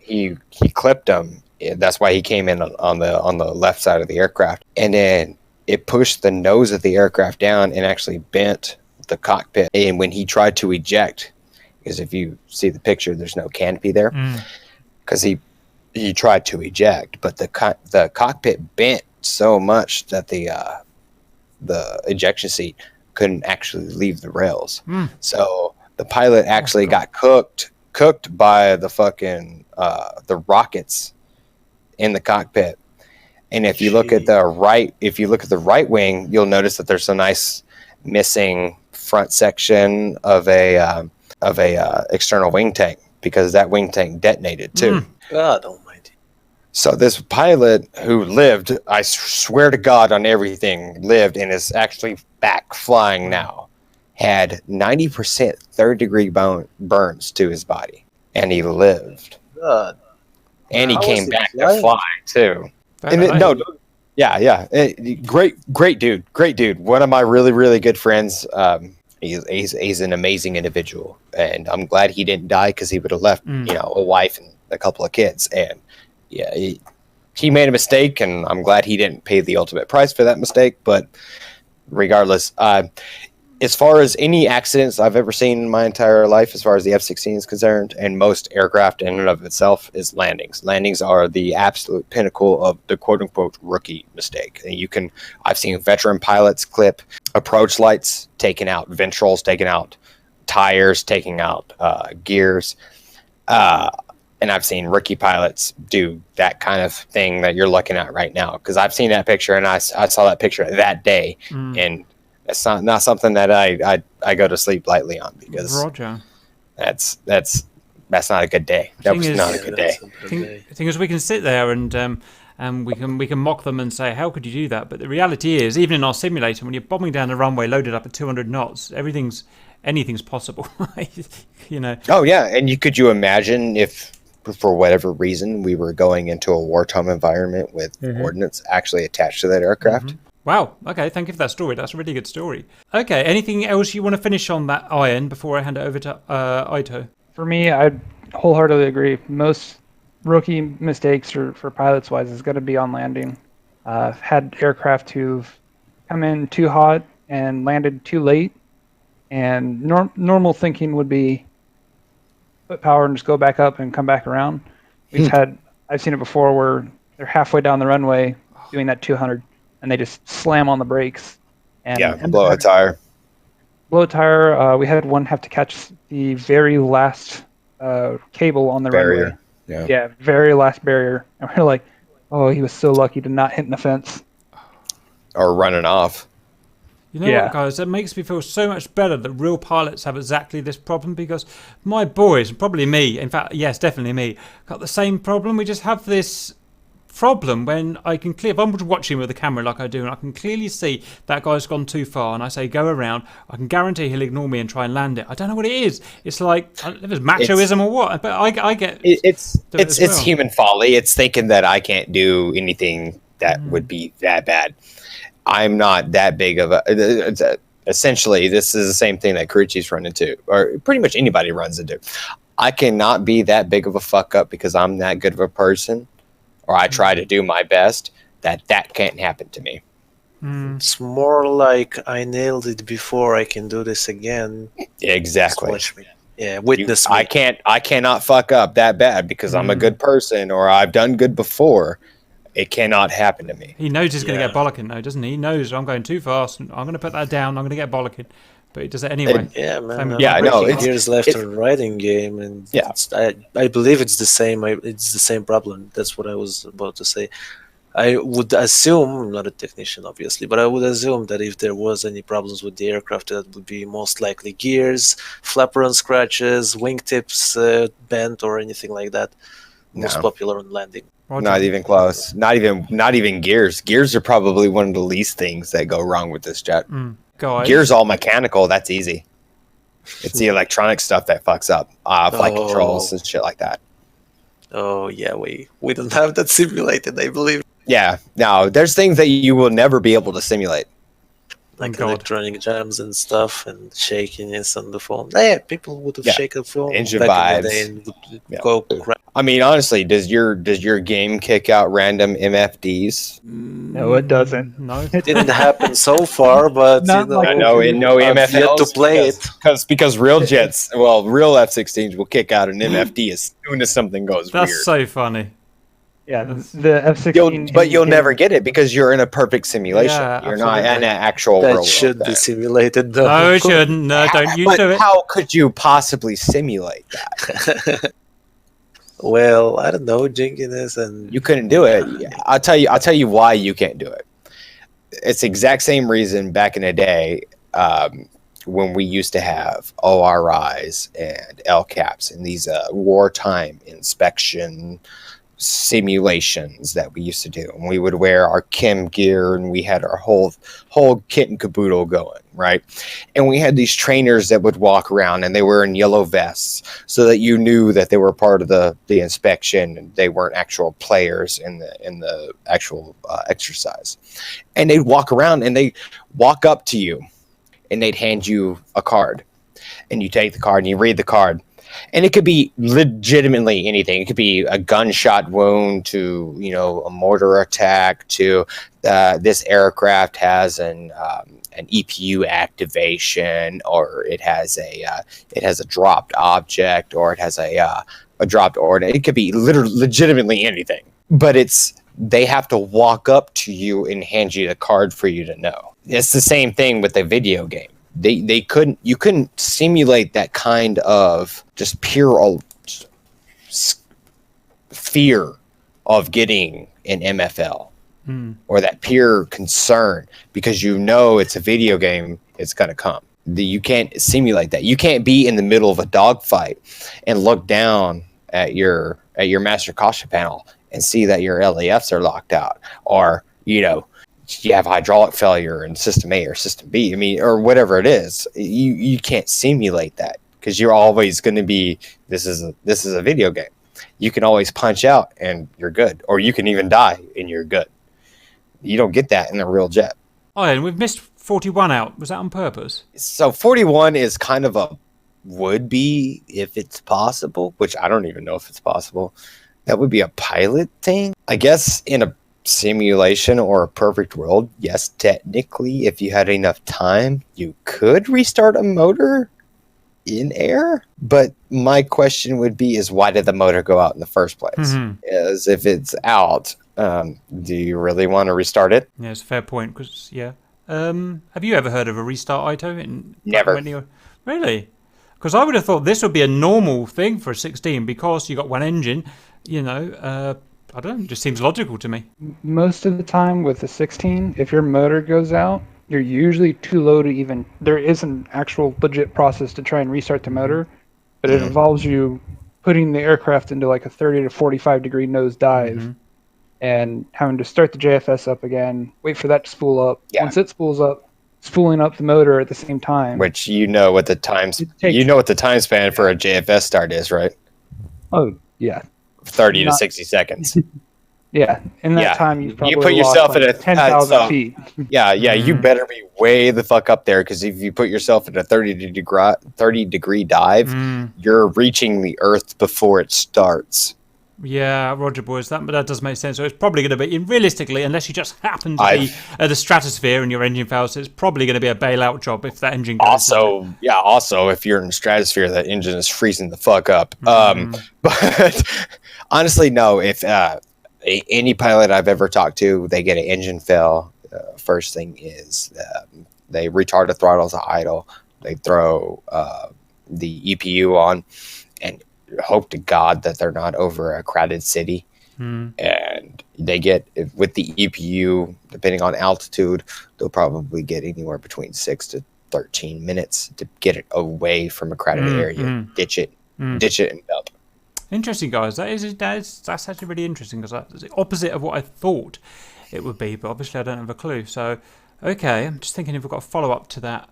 he clipped him. That's why he came in on the left side of the aircraft. And then it pushed the nose of the aircraft down and actually bent the cockpit. And when he tried to eject, because if you see the picture, there's no canopy there, because he tried to eject, but the cockpit bent so much that the ejection seat couldn't actually leave the rails. So the pilot actually got cooked by the fucking the rockets in the cockpit. And if you look at the right wing, you'll notice that there's a nice missing front section of a external wing tank, because that wing tank detonated too. God almighty. So this pilot who lived, I swear to God on everything, lived and is actually back flying now, had 90% third-degree burns to his body, and he lived. God. And he came back to fly too. And great dude. One of my really, really good friends. He's an amazing individual, and I'm glad he didn't die, because he would have left, a wife and a couple of kids. And yeah, he made a mistake, and I'm glad he didn't pay the ultimate price for that mistake. But regardless, as far as any accidents I've ever seen in my entire life, as far as the F-16 is concerned, and most aircraft in and of itself, is landings. Landings are the absolute pinnacle of the quote-unquote rookie mistake. And I've seen veteran pilots clip approach lights taken out, ventrals taken out, tires, taking out gears. And I've seen rookie pilots do that kind of thing that you're looking at right now. Because I've seen that picture, and I saw that picture that day, and it's not something that I go to sleep lightly on, because Roger. that's not a good day. That was not a good day. The thing is, we can sit there and we can mock them and say, how could you do that? But the reality is, even in our simulator, when you're bombing down the runway loaded up at 200 knots, anything's possible. You know. Oh yeah, and could you imagine if, for whatever reason, we were going into a wartime environment with ordnance actually attached to that aircraft? Wow. Okay. Thank you for that story. That's a really good story. Okay. Anything else you want to finish on that iron before I hand it over to Aito? For me, I wholeheartedly agree. Most rookie mistakes for pilots wise is going to be on landing. I've had aircraft who've come in too hot and landed too late, and normal thinking would be put power and just go back up and come back around. I've seen it before where they're halfway down the runway doing that 200 and they just slam on the brakes and blow a tire. We had one have to catch the very last cable on the Barrier. runway. Yeah, very last barrier. And we're like, oh, he was so lucky to not hit the fence. Or running off. You know what, guys? That makes me feel so much better that real pilots have exactly this problem, because my boys, probably me, in fact, yes, definitely me, got the same problem. We just have this problem when if I'm watching with the camera like I do, and I can clearly see that guy's gone too far, and I say go around, I can guarantee he'll ignore me and try and land it. I don't know what it is. It's like, if it's machoism or what, but I get it's human folly. It's thinking that I can't do anything that would be that bad. I'm not that big of a. Essentially, this is the same thing that Carucci's run into, or pretty much anybody runs into. I cannot be that big of a fuck up because I'm that good of a person, or I try to do my best. That can't happen to me. It's more like I nailed it before. I can do this again. Exactly. Just watch me. Yeah, witness me. I cannot fuck up that bad because I'm a good person, or I've done good before. It cannot happen to me. He knows he's going to get bollocking, though, doesn't he? He knows I'm going too fast. I'm going to put that down. I'm going to get bollocking. But he does it anyway. Yeah, man. I know. It's years left in writing game, and I believe it's the same. It's the same problem. That's what I was about to say. I would assume, I'm not a technician, obviously, but I would assume that if there was any problems with the aircraft, that would be most likely gears, flap run scratches, wingtips bent, or anything like that. Most popular on landing. Roger. Not even close. Not even gears. Gears are probably one of the least things that go wrong with this jet. Guys. Gears all mechanical. That's easy. It's the electronic stuff that fucks up. Flight controls and shit like that. Oh yeah, we don't have that simulated, I believe. Yeah. No, there's things that you will never be able to simulate. Like electronic jams and stuff, and shakiness on the phone. Yeah, people would have shaken the phone. Engine vibes. And would go I mean, honestly, does your game kick out random MFDs? No, it doesn't. No, it didn't happen so far, but I know MFDs yet to play it because real jets, real F-16s will kick out an MFD as soon as something goes weird. That's so funny. Yeah, the F-16. But you'll never get it because you're in a perfect simulation. Yeah, you're not in an actual that real should world be simulated, though. No, it shouldn't. No, don't you do it. How could you possibly simulate that? Well, I don't know, jinkiness, and you couldn't do it. I'll tell you why you can't do it. It's the exact same reason back in the day when we used to have ORIs and LCAPs and these wartime inspection simulations that we used to do, and we would wear our chem gear and we had our whole kit and caboodle going, right? And we had these trainers that would walk around and they were in yellow vests so that you knew that they were part of the inspection and they weren't actual players in the actual exercise. And they'd walk around and they walk up to you and they'd hand you a card, and you take the card and you read the card. And it could be legitimately anything. It could be a gunshot wound to, a mortar attack to this aircraft has an EPU activation, or it has a dropped object, or it has a dropped ordnance. It could be legitimately anything. But they have to walk up to you and hand you the card for you to know. It's the same thing with the video game. they couldn't, you couldn't simulate that kind of just pure fear of getting an MFL or that pure concern, because you know it's a video game, it's going to come. You can't simulate that. You can't be in the middle of a dogfight and look down at your master caution panel and see that your LAFs are locked out, or you have hydraulic failure in system A or system B. I mean, or whatever it is. You can't simulate that, because you're always going to be, this is a video game. You can always punch out and you're good, or you can even die and you're good. You don't get that in a real jet. Oh, and we've missed 41 out. Was that on purpose? So 41 is kind of a would be if it's possible, which I don't even know if it's possible. That would be a pilot thing. I guess in a simulation or a perfect world, yes, technically, if you had enough time, you could restart a motor in air. But my question would be is why did the motor go out in the first place? As if it's out, do you really want to restart it? Yeah, it's a fair point. Because have you ever heard of a restart, Ito? Never. Really? Because I would have thought this would be a normal thing for a 16 because you got one engine. I don't know. It just seems logical to me. Most of the time with the 16, if your motor goes out, you're usually too low to even. There is an actual legit process to try and restart the motor, but it involves you putting the aircraft into like a 30 to 45 degree nose dive and having to start the JFS up again, wait for that to spool up. Yeah. Once it spools up, spooling up the motor at the same time. Which what the time span for a JFS start is, right? Oh, yeah. 30 to 60 seconds. Yeah, in that time you probably put yourself lost, in a 10,000 feet. Yeah, you better be way the fuck up there, because if you put yourself in a 30 degree dive, you're reaching the Earth before it starts. Yeah, Roger, boys, that does make sense. So it's probably going to be, realistically, unless you just happen to be at the stratosphere and your engine fails, it's probably going to be a bailout job if that engine goes. Also, if you're in the stratosphere, that engine is freezing the fuck up. But honestly, no, if any pilot I've ever talked to, they get an engine fail, first thing is they retard the throttles to idle, they throw the EPU on, and hope to God that they're not over a crowded city. And they get, with the EPU, depending on altitude, they'll probably get anywhere between 6 to 13 minutes to get it away from a crowded area, ditch it and dump. Interesting, guys. That's actually really interesting, because that's the opposite of what I thought it would be, but obviously I don't have a clue. So, okay, I'm just thinking if we've got a follow-up to that.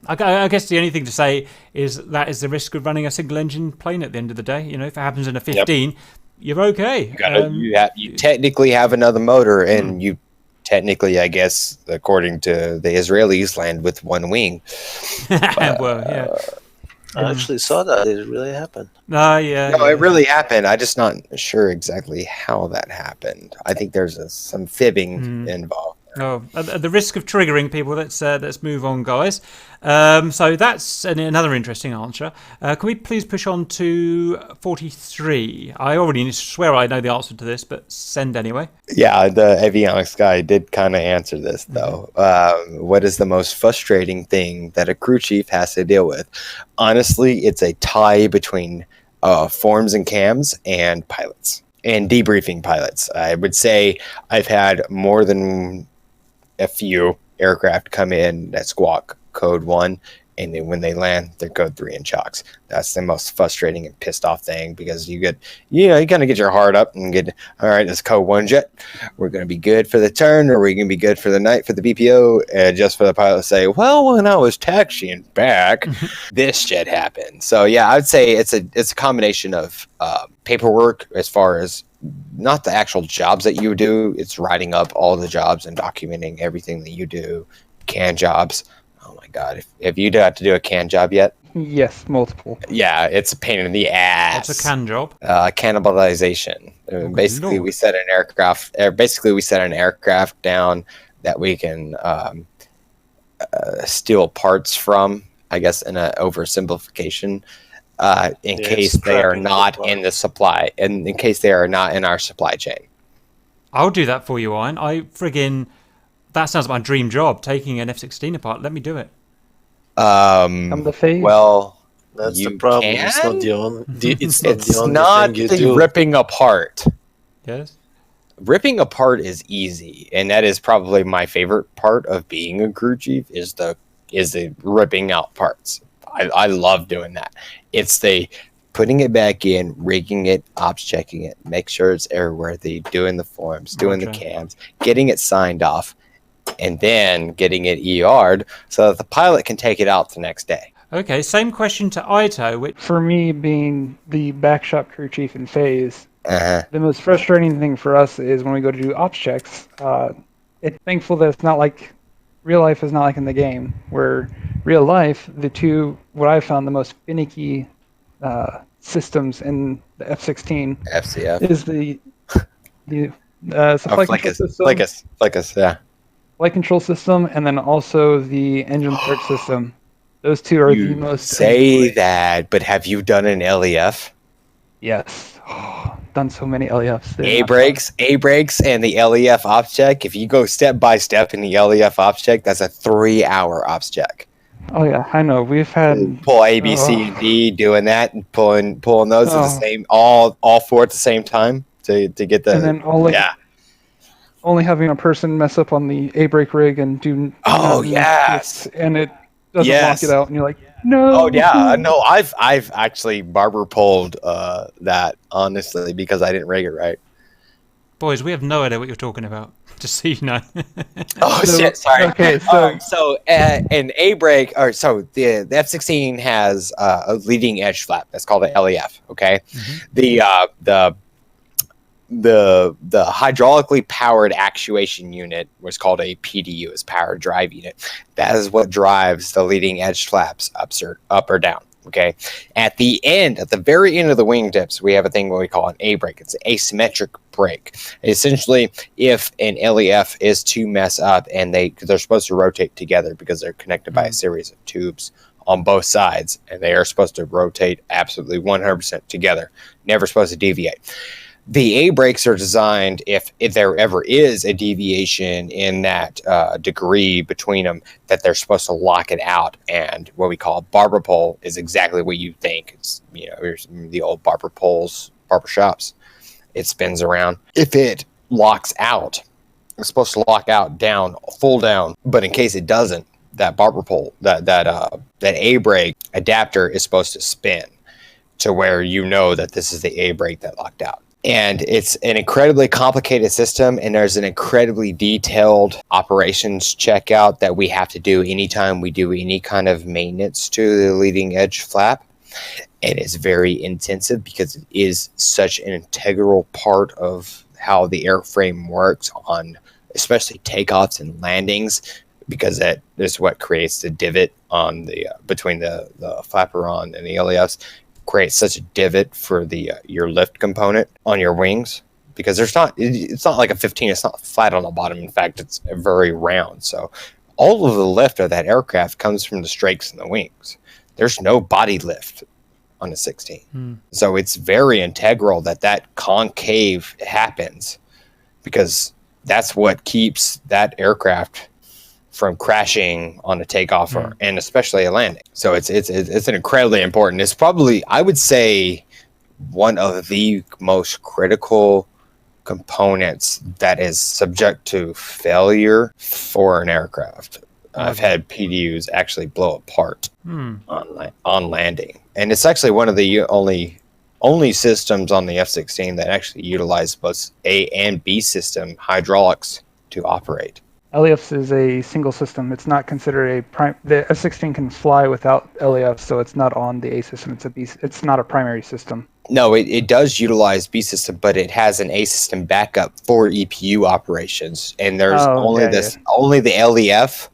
I guess the only thing to say is that is the risk of running a single-engine plane at the end of the day. If it happens in a 15, you're okay. You technically have another motor, and you technically, I guess, according to the Israelis, land with one wing. Well, yeah. I actually saw that. It really happened. It really happened. I'm just not sure exactly how that happened. I think there's some fibbing involved. Oh, at the risk of triggering people, let's move on, guys. So that's another interesting answer. Can we please push on to 43? I already swear I know the answer to this, but send anyway. Yeah, the avionics guy did kind of answer this, though. What is the most frustrating thing that a crew chief has to deal with? Honestly, it's a tie between forms and cams and pilots, and debriefing pilots. I would say I've had more than a few aircraft come in that squawk code 1, and then when they land, they're code 3 in chocks. That's the most frustrating and pissed off thing, because you kind of get your heart up and get, all right, it's code 1 jet. We're going to be good for the turn, or we're going to be good for the night for the BPO, and just for the pilot to say, well, when I was taxiing back, this jet happened. So yeah, I'd say it's a combination of paperwork, as far as not the actual jobs that you do. It's writing up all the jobs and documenting everything that you do. Can jobs. Oh my God. Have you had to do a can job yet? Yes, multiple. Yeah, it's a pain in the ass. What's a can job? Cannibalization. Basically, we set an aircraft down that we can steal parts from, I guess, in an oversimplification. In case they are not in the supply, and in case they are not in our supply chain. I'll do that for you, Ian. That sounds like my dream job, taking an F-16 apart. Let me do it. Come to phase. Well, That's the you problem. It's not can. the only. It's not the It's only not thing you the do. ripping apart. Yes. Ripping apart is easy, and that is probably my favorite part of being a crew chief is the ripping out parts. I love doing that. It's the putting it back in, rigging it, ops checking it, make sure it's airworthy, doing the forms, doing the cams, getting it signed off, and then getting it ER'd so that the pilot can take it out the next day. Okay, same question to Ito. Which, For me, being the backshop crew chief in phase, Uh-huh. the most frustrating thing for us is when we go to do ops checks. It's thankful that it's not like real life is not like in the game, where real life, what I found the most finicky systems in the F-16 FCF. is the flight control system, yeah. flight control system, and then also the engine start system. Those two are the You most say annoying. that, but have you done an LEF? Yes. Done so many LEFs. A brakes, and the LEF ops check. If you go step by step in the LEF ops check, that's a 3-hour ops check. Oh yeah, I know. We've had Pull A, B, C, and D, doing that, and pulling those at the Oh. same, all four at the same time to get the. and then only having a person mess up on the A brake rig and do Oh, not yes. and it doesn't Yes. lock it out, and you're like, no. Oh yeah, no, I've actually barber pulled that honestly because I didn't rig it right. boys, we have no idea what you're talking about. Just so you know. Oh So- shit! Sorry. okay, so- An A brake, or so the F-16 has a leading edge flap. That's called an LEF. Okay, the hydraulically powered actuation unit was called a PDU, is power drive unit. That is what drives the leading edge flaps up or down. Okay, at the very end of the wingtips, we have a thing what we call an A brake. It's an asymmetric brake. Essentially, if an LEF is to mess up and they're supposed to rotate together because they're connected by a series of tubes on both sides, and they are supposed to rotate absolutely 100% together, never supposed to deviate. The A brakes are designed if there ever is a deviation in that degree between them, that they're supposed to lock it out. And what we call barber pole is exactly what you think. It's, here's the old barber shops. It spins around. If it locks out, it's supposed to lock out down, full down. But in case it doesn't, that barber pole, that A brake adapter is supposed to spin to where that this is the A brake that locked out. And it's an incredibly complicated system, and there's an incredibly detailed operations checkout that we have to do anytime we do any kind of maintenance to the leading edge flap. And it's very intensive because it is such an integral part of how the airframe works on especially takeoffs and landings, because that is what creates the divot on the between the flaperon and the LEFs. Create such a divot for the your lift component on your wings, because it's not like a 15. It's not flat on the bottom. In fact, it's very round. So all of the lift of that aircraft comes from the strakes in the wings. There's no body lift on a 16. So it's very integral that concave happens, because that's what keeps that aircraft from crashing on a takeoff and especially a landing. So it's an incredibly important. It's probably, I would say, one of the most critical components that is subject to failure for an aircraft. I've had PDUs actually blow apart on landing, and it's actually one of the only systems on the F-16 that actually utilize both A and B system hydraulics to operate. LEFs is a single system. It's not considered the F-16 can fly without LEFs, so it's not on the A system. It's not a primary system. No, it does utilize B system, but it has an A system backup for EPU operations, and there's only the LEF.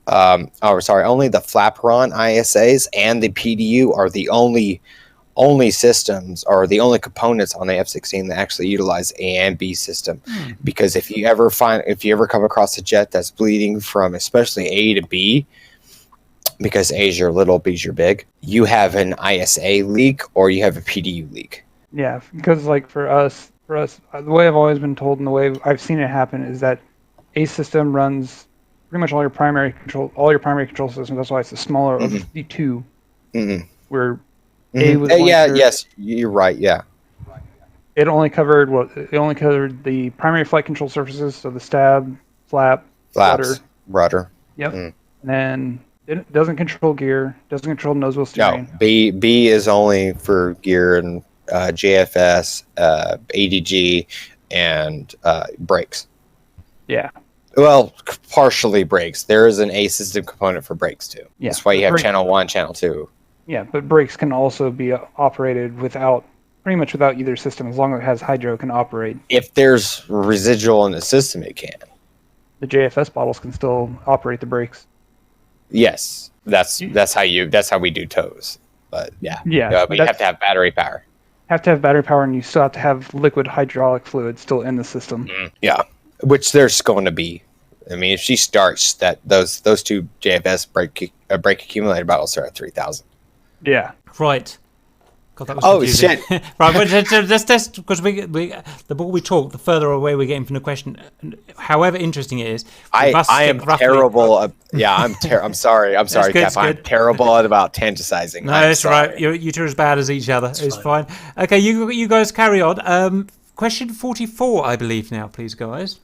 Only the flaperon ISAs and the PDU are the only systems, or the only components on the F-16 that actually utilize A and B system. Because if you ever come across a jet that's bleeding from especially A to B, because A is your little, B is your big, you have an ISA leak or you have a PDU leak. Yeah, because like for us, the way I've always been told and the way I've seen it happen is that A system runs pretty much all your primary control systems. That's why it's the smaller of the two. Mm-hmm. Where A was yes, you're right. Yeah. It only covered the primary flight control surfaces, so the stab, flap, Flaps, rudder. Yep. And then it doesn't control gear, doesn't control nose wheel steering. No, B is only for gear and JFS, ADG, and brakes. Yeah. Well, partially brakes. There is an A system component for brakes too. Yeah, That's why you have brakes- channel 1, channel 2. Yeah, but brakes can also be operated pretty much without either system, as long as it has hydro can operate. If there's residual in the system, it can. The JFS bottles can still operate the brakes. Yes, that's how we do tows. But yeah, but you have to have battery power. Have to have battery power, and you still have to have liquid hydraulic fluid still in the system. Yeah, which there's going to be. I mean, if she starts those two JFS brake accumulator bottles are at 3,000. Yeah. Right. God, that was Oh confusing. shit! Right, let's because we the more we talk, the further away we're getting from the question. However interesting it is, I am terrible. I'm sorry. I'm sorry, good, Cap. I'm good. terrible at about tangenticizing. No, it's right. You two are as bad as each other. It's fine. Okay, you guys carry on. Question 44, I believe now, please, guys.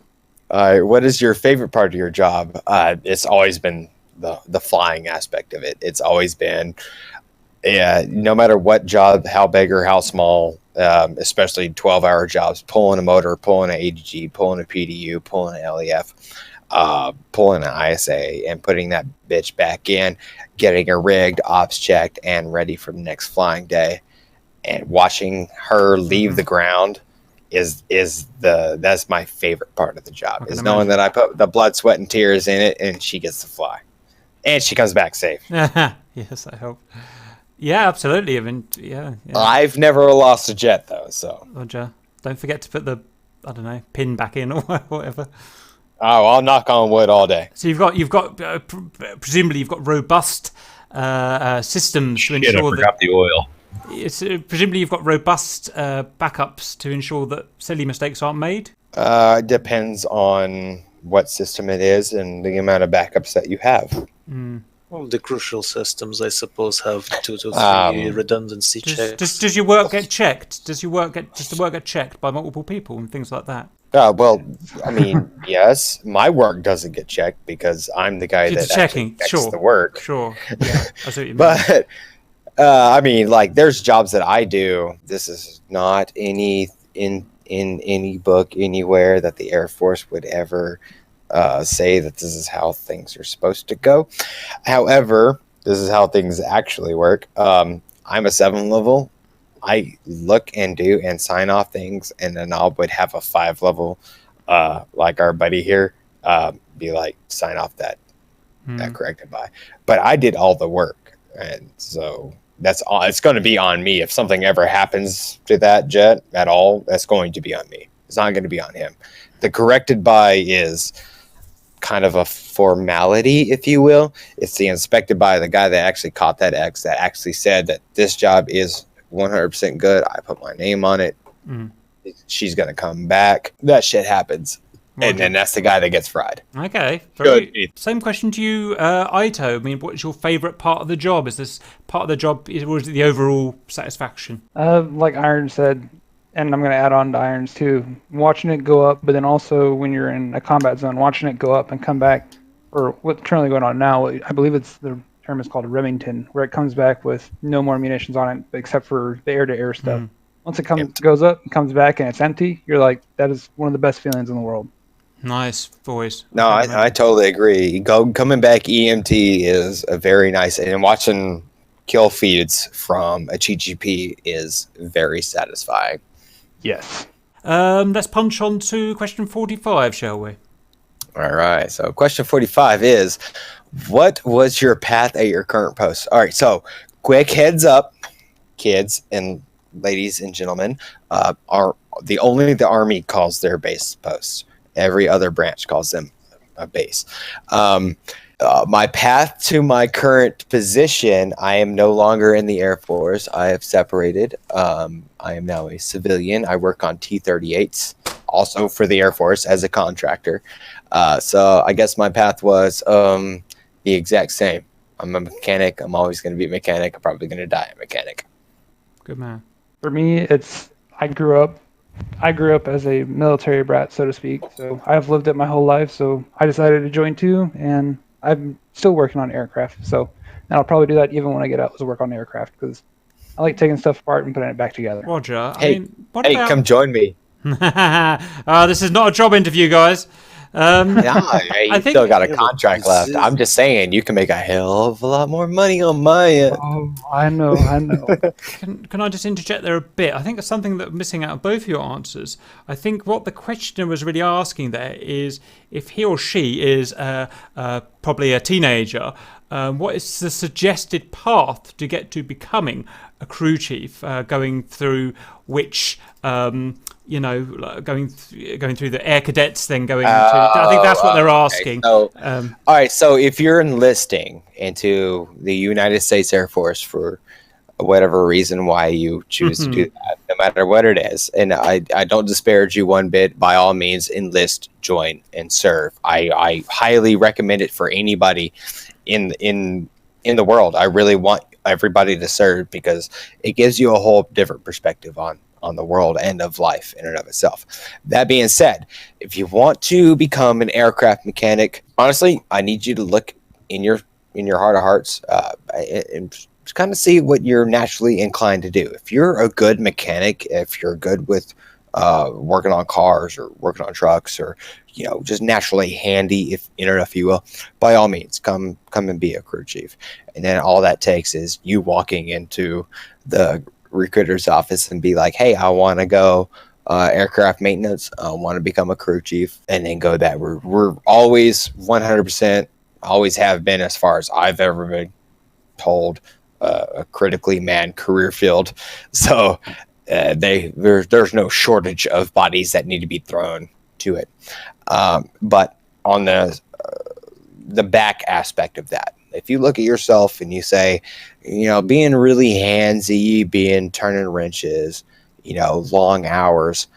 What is your favorite part of your job? It's always been the flying aspect of it. It's always been, no matter what job, how big or how small, especially 12-hour jobs, pulling a motor, pulling an ADG, pulling a PDU, pulling an LEF, pulling an ISA, and putting that bitch back in, getting her rigged, ops checked, and ready for the next flying day, and watching her leave the ground. That's my favorite part of the job, is knowing that I put the blood, sweat, and tears in it, and she gets to fly, and she comes back safe. Yes, I hope. Yeah, absolutely. I mean, yeah. I've never lost a jet though, so. Roger. Don't forget to put the, I don't know, pin back in or whatever. Oh, I'll knock on wood all day. So you've got presumably you've got robust systems to ensure I forgot the oil. It's presumably you've got robust backups to ensure that silly mistakes aren't made. It depends on what system it is and the amount of backups that you have. Well, the crucial systems, I suppose, have 2 to 3 redundancy checks. Does your work get checked? Does the work get checked by multiple people and things like that? Well, I mean, yes, my work doesn't get checked because I'm the guy that actually checks the work. Sure. Yeah, I see what you mean. But I mean, like, there's jobs that I do. This is not in any book anywhere that the Air Force would ever say that this is how things are supposed to go. However, this is how things actually work. I'm a 7 level. I look and do and sign off things, and then I would have a 5 level, like our buddy here, be like, sign off that corrected by. But I did all the work, and so that's all. It's going to be on me. If something ever happens to that jet at all, that's going to be on me. It's not going to be on him. The corrected by is kind of a formality, if you will. It's the inspected by the guy that actually caught that X, that actually said that this job is 100% good. I put my name on it. She's going to come back. That shit happens. And then that's the guy that gets fried. Okay. Good. Same question to you, Aito. I mean, what's your favourite part of the job? Is this part of the job, or is it the overall satisfaction? Like Iron said, and I'm going to add on to Irons too, watching it go up, but then also when you're in a combat zone, watching it go up and come back, or what's currently going on now, I believe the term is called a Remington, where it comes back with no more munitions on it except for the air-to-air stuff. Once it goes up, comes back, and it's empty, you're like, that is one of the best feelings in the world. Nice voice. No, I totally agree. Coming back EMT is a very nice, and watching kill feeds from a GGP is very satisfying. Yes. Let's punch on to question 45, shall we? All right. So question 45 is, what was your path at your current post? All right. So quick heads up, kids and ladies and gentlemen, the Army calls their base posts. Every other branch calls them a base. My path to my current position, I am no longer in the Air Force. I have separated. I am now a civilian. I work on T-38s also for the Air Force as a contractor. So I guess my path was the exact same. I'm a mechanic. I'm always going to be a mechanic. I'm probably going to die a mechanic. Good man. For me, it's I grew up as a military brat, so to speak. So I've lived it my whole life. So I decided to join too, and I'm still working on aircraft. So, and I'll probably do that even when I get out, is work on aircraft, because I like taking stuff apart and putting it back together. Roger. Hey, I mean, what hey, about... come join me. This is not a job interview, guys. Yeah, you I think- still got a Yeah, but contract this left. is- I'm just saying, you can make a hell of a lot more money on my end. Oh, I know. Can I just interject there a bit? I think it's something that's missing out of both your answers. I think what the questioner was really asking there is if he or she is probably a teenager, what is the suggested path to get to becoming a crew chief, going through which, going through the air cadets, then going to... I think that's what they're asking. So, all right, so if you're enlisting into the United States Air Force for whatever reason why you choose to do that, no matter what it is, and I don't disparage you one bit, by all means, enlist, join, and serve. I highly recommend it for anybody in the world. I really want everybody to serve because it gives you a whole different perspective on the world and of life in and of itself. That being said, if you want to become an aircraft mechanic, honestly, I need you to look in your heart of hearts and just kind of see what you're naturally inclined to do. If you're a good mechanic, if you're good with working on cars or working on trucks, or just naturally handy, if you will, by all means, come and be a crew chief. And then all that takes is you walking into the recruiter's office and be like, hey, I want to go aircraft maintenance, I want to become a crew chief, and then go that. We're always 100%, always have been, as far as I've ever been told, a critically manned career field. So there's no shortage of bodies that need to be thrown to it. But on the back aspect of that, if you look at yourself and you say, being really handsy, turning wrenches, long hours,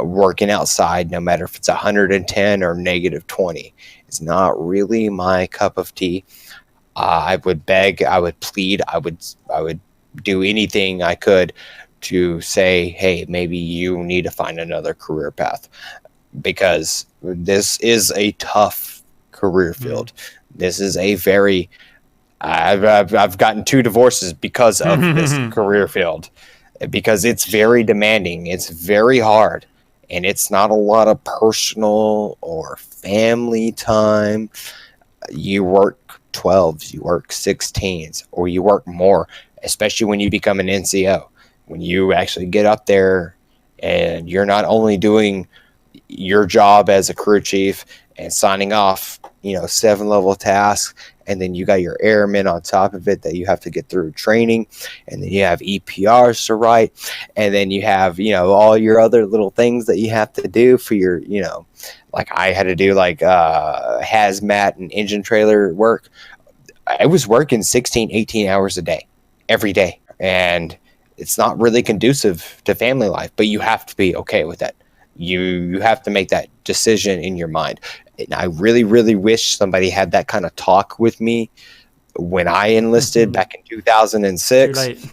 working outside, no matter if it's 110 or -20, it's not really my cup of tea. I would beg, I would plead, I would do anything I could to say, hey, maybe you need to find another career path, because this is a tough career field. This is a very... I've gotten 2 divorces because of this career field, because it's very demanding. It's very hard, and it's not a lot of personal or family time. You work 12s, you work 16s, or you work more, especially when you become an NCO. When you actually get up there and you're not only doing your job as a crew chief and signing off, 7-level tasks, and then you got your airmen on top of it that you have to get through training, and then you have EPRs to write, and then you have, all your other little things that you have to do for your, like I had to do hazmat and engine trailer work. I was working 16, 18 hours a day, every day, and it's not really conducive to family life, but you have to be okay with that. You have to make that decision in your mind. And I really, really wish somebody had that kind of talk with me when I enlisted back in 2006. Too late.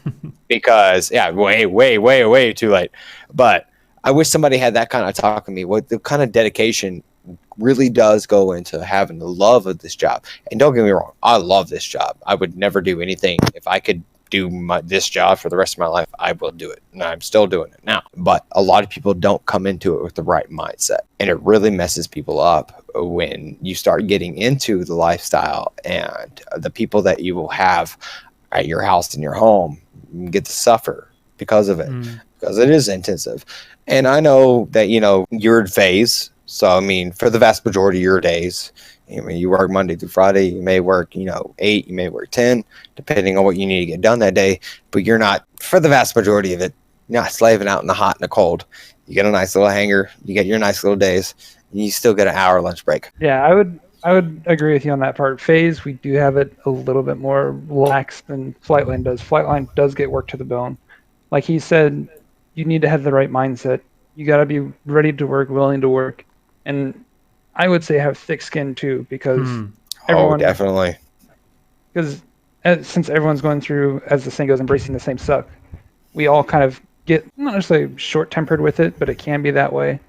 Because, way too late. But I wish somebody had that kind of talk with me. What the kind of dedication really does go into having the love of this job. And don't get me wrong, I love this job. I would never do anything. If I could do this job for the rest of my life, I will do it, and I'm still doing it now. But a lot of people don't come into it with the right mindset, and it really messes people up when you start getting into the lifestyle, and the people that you will have at your house and your home get to suffer because of it, because it is intensive. And I know that you're in phase, so I mean, for the vast majority of your days, you work Monday through Friday. You may work, 8, you may work 10, depending on what you need to get done that day. But you're not, for the vast majority of it, you're not slaving out in the hot and the cold. You get a nice little hangar. You get your nice little days. And you still get an hour lunch break. Yeah, I would agree with you on that part. Phase, we do have it a little bit more lax than Flightline does. Flightline does get work to the bone. Like he said, you need to have the right mindset. You got to be ready to work, willing to work, and I would say have thick skin too, because Oh, everyone, definitely. because since everyone's going through, as the saying goes, embracing the same suck, we all kind of get not necessarily short-tempered with it, but it can be that way.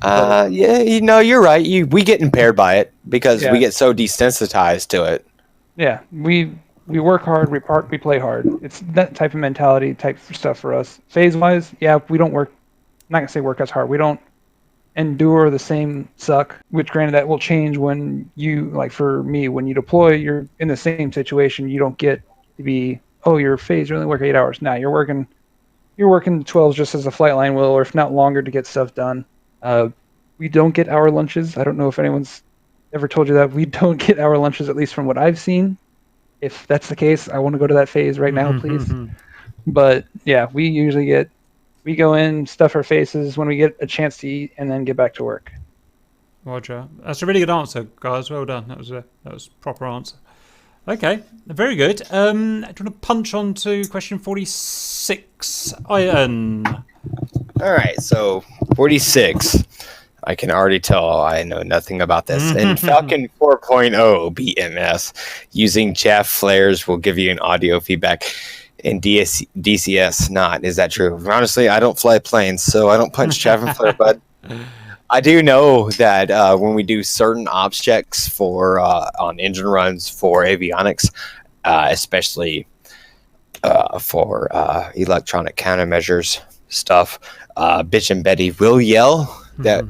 Yeah, you're right. We get impaired by it because we Yeah. get so desensitized to it. Yeah, we work hard, we play hard. It's that type of mentality, type of stuff for us. Phase-wise, yeah, we don't work. I'm not gonna say work as hard. We don't endure the same suck. Which, granted, that will change when you, like for me, when you deploy, you're in the same situation. You don't get to be, oh, your phase, you only work 8 hours. Now you're working 12s just as a flight line will, or if not longer, to get stuff done. We don't get hour lunches. I don't know if anyone's ever told you that. We don't get hour lunches, at least from what I've seen. If that's the case, I want to go to that phase right now, please. But yeah, we go in, stuff our faces when we get a chance to eat, and then get back to work. Roger. That's a really good answer, guys. Well done. That was a proper answer. Okay, very good. Do you want to punch on to question 46, Ian? All right, so 46. I can already tell I know nothing about this. In Falcon 4.0 BMS, using chaff flares will give you an audio feedback. In DCS, not. Is that true? Honestly, I don't fly planes, so I don't punch chaff and flare, but I do know that when we do certain ops checks for on engine runs for avionics, especially for electronic countermeasures stuff, Bitch and Betty will yell that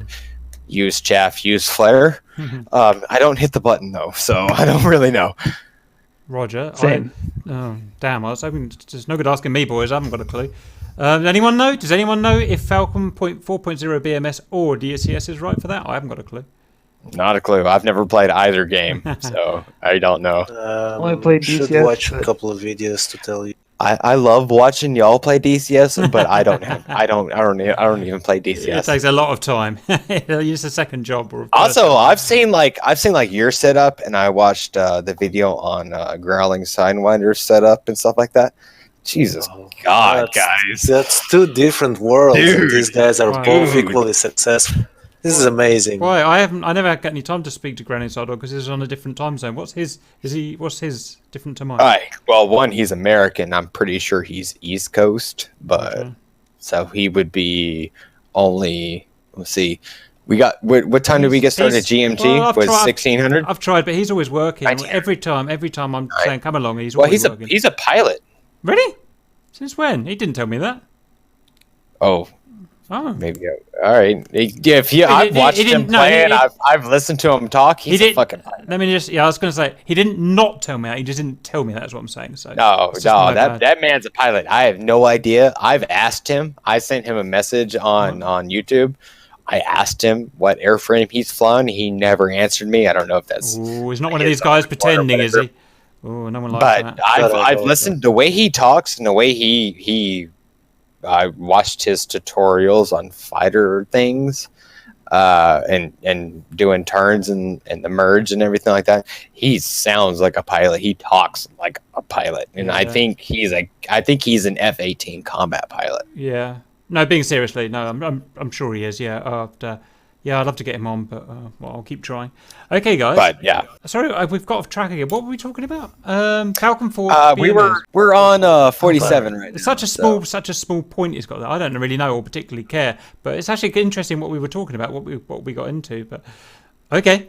use chaff, use flare. I don't hit the button though, so I don't really know. Roger. Same. Damn, I was hoping it's no good asking me, boys. I haven't got a clue. Anyone know? Does anyone know if Falcon 4.0 BMS or DCS is right for that? I haven't got a clue. Not a clue. I've never played either game, so I don't know. Only played Should DCS, watch a but- couple of videos to tell you. I love watching y'all play DCS, but I don't even play DCS. It takes a lot of time. It's a second job. Or a Also, I've seen like your setup, and I watched the video on Growling Sidewinder's setup and stuff like that. Jesus God, guys, That's two different worlds. And Dude. these guys are Wow. both Dude. equally successful. This is amazing. Why? I never got any time to speak to Granny Sidewalk because he's on a different time zone. What's his different to mine? all right. Well, one, he's American. I'm pretty sure he's East Coast, but Okay. so he would be only. Let's see. We got what time did we get started at GMT? Well, I've Was tried- 1600? I've tried, but he's always working. 1900. Every time I'm saying come along, he's Well, always he's working. a pilot. Really? Since when? He didn't tell me that. Oh, Oh. maybe. All right. I've watched him play, and I've listened to him talk. He's a fucking pilot. Let me just. Yeah, I was going to say he didn't not tell me that. He just didn't tell me that. That's what I'm saying. So No, it's just my bad. that man's a pilot. I have no idea. I've asked him. I sent him a message on YouTube. I asked him what airframe he's flown. He never answered me. I don't know if that's. Ooh, he's not one of these guys pretending, is he? Oh, no one likes But that. I've listened the way he talks and the way he I watched his tutorials on fighter things, and doing turns and the merge and everything like that. He sounds like a pilot. He talks like a pilot, and I Yeah. think he's an F-18 combat pilot. Yeah. No, being seriously, no, I'm sure he is. Yeah. I'd love to get him on, but well, I'll keep trying. Okay, guys. But yeah, Sorry, we've got off track again. What were we talking about? Falcon 4. we're on 47 right now. It's such a small point he's got there. I don't really know or particularly care, but it's actually interesting what we were talking about, what we got into. But okay,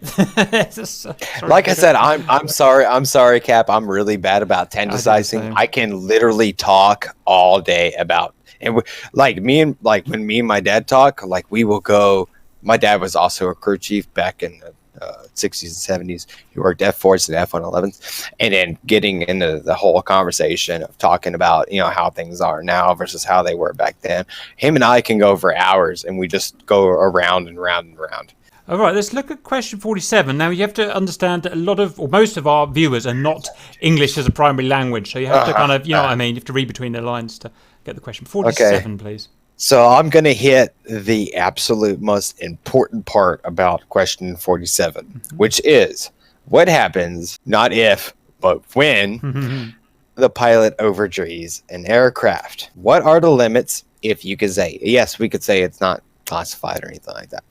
Sorry. Like I said, I'm sorry, Cap. I'm really bad about tangentizing. same. I can literally talk all day about, and when me and my dad talk, like we will go. My dad was also a crew chief back in the 60s and 70s. He worked F4s and F-111s, and then getting into the whole conversation of talking about how things are now versus how they were back then. Him and I can go for hours, and we just go around and round and round. All right, let's look at question 47. Now, you have to understand that most of our viewers are not English as a primary language, so you have to kind of, you know what I mean, you have to read between the lines to get the question. 47, please. So I'm going to hit the absolute most important part about question 47, which is what happens, not if, but when the pilot overdrees an aircraft. What are the limits, if you could say? Yes, we could say it's not classified or anything like that.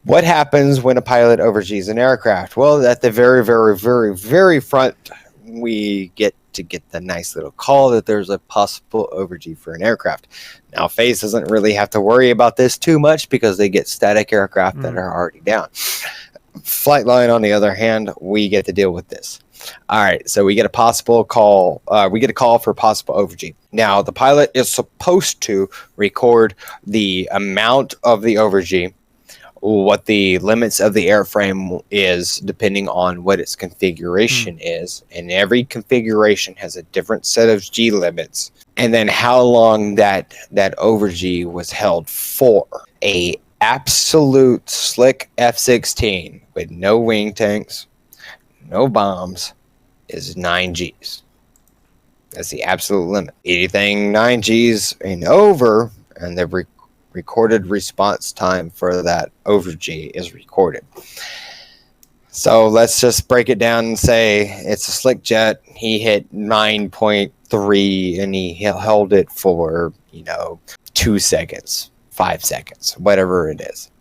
What happens when a pilot oversees an aircraft? Well, at the very, very, very, very front, we get the nice little call that there's a possible overg for an aircraft. Now, FaZe doesn't really have to worry about this too much because they get static aircraft that are already down. Flightline, on the other hand, we get to deal with this. All right, so we get a possible call. We get a call for possible overg. Now, the pilot is supposed to record the amount of the overg, what the limits of the airframe is, depending on what its configuration is, and every configuration has a different set of G limits, and then how long that overg was held for. A absolute slick F-16 with no wing tanks, no bombs, is 9 Gs. That's the absolute limit. Anything 9 Gs and over, and the recorded response time for that overg is recorded. So let's just break it down and say it's a slick jet. He hit 9.3 and he held it for 2 seconds, 5 seconds, whatever it is,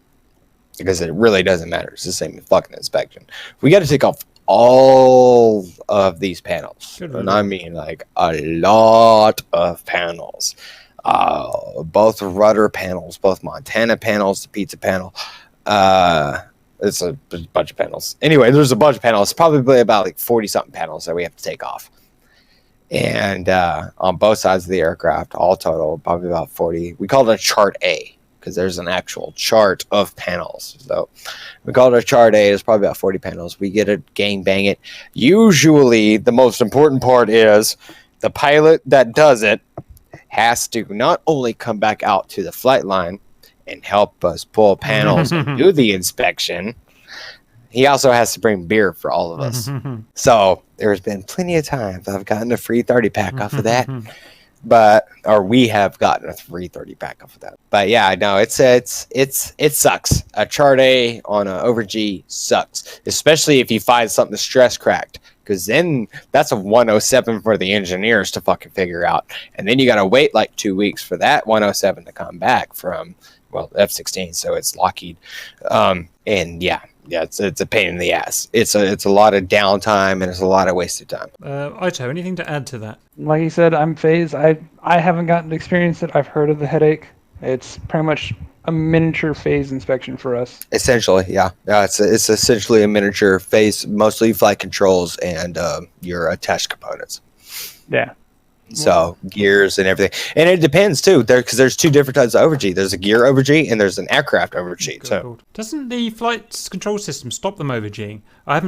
because it really doesn't matter. It's the same fucking inspection. We got to take off all of these panels, and I mean like a lot of panels. Both rudder panels, both Montana panels, the pizza panel. It's a bunch of panels. Anyway, there's a bunch of panels. Probably about like 40 something panels that we have to take off. And on both sides of the aircraft, all total, probably about 40. We call it a chart A because there's an actual chart of panels. So we call it a chart A. It's probably about 40 panels. We get it, gang bang it. Usually, the most important part is the pilot that does it has to not only come back out to the flight line and help us pull panels and do the inspection, he also has to bring beer for all of us. So there's been plenty of times I've gotten a free 30 pack off of that, or we have gotten a free 30 pack off of that. But yeah, no, it sucks. A chart A on an overg sucks, especially if you find something stress cracked. Because then that's a 107 for the engineers to fucking figure out. And then you got to wait like 2 weeks for that 107 to come back from, F-16. So it's Lockheed. And yeah, it's a pain in the ass. It's a lot of downtime and it's a lot of wasted time. Ito, anything to add to that? Like you said, I'm FaZe. I haven't gotten to experience it. I've heard of the headache. It's pretty much a miniature FaZe inspection for us. Essentially, yeah. It's essentially a miniature FaZe, mostly flight controls and your attached components. Yeah. So gears and everything, and it depends too. Because there's two different types of overg. There's a gear overg and there's an aircraft overg. So doesn't the flight control system stop them overging? Are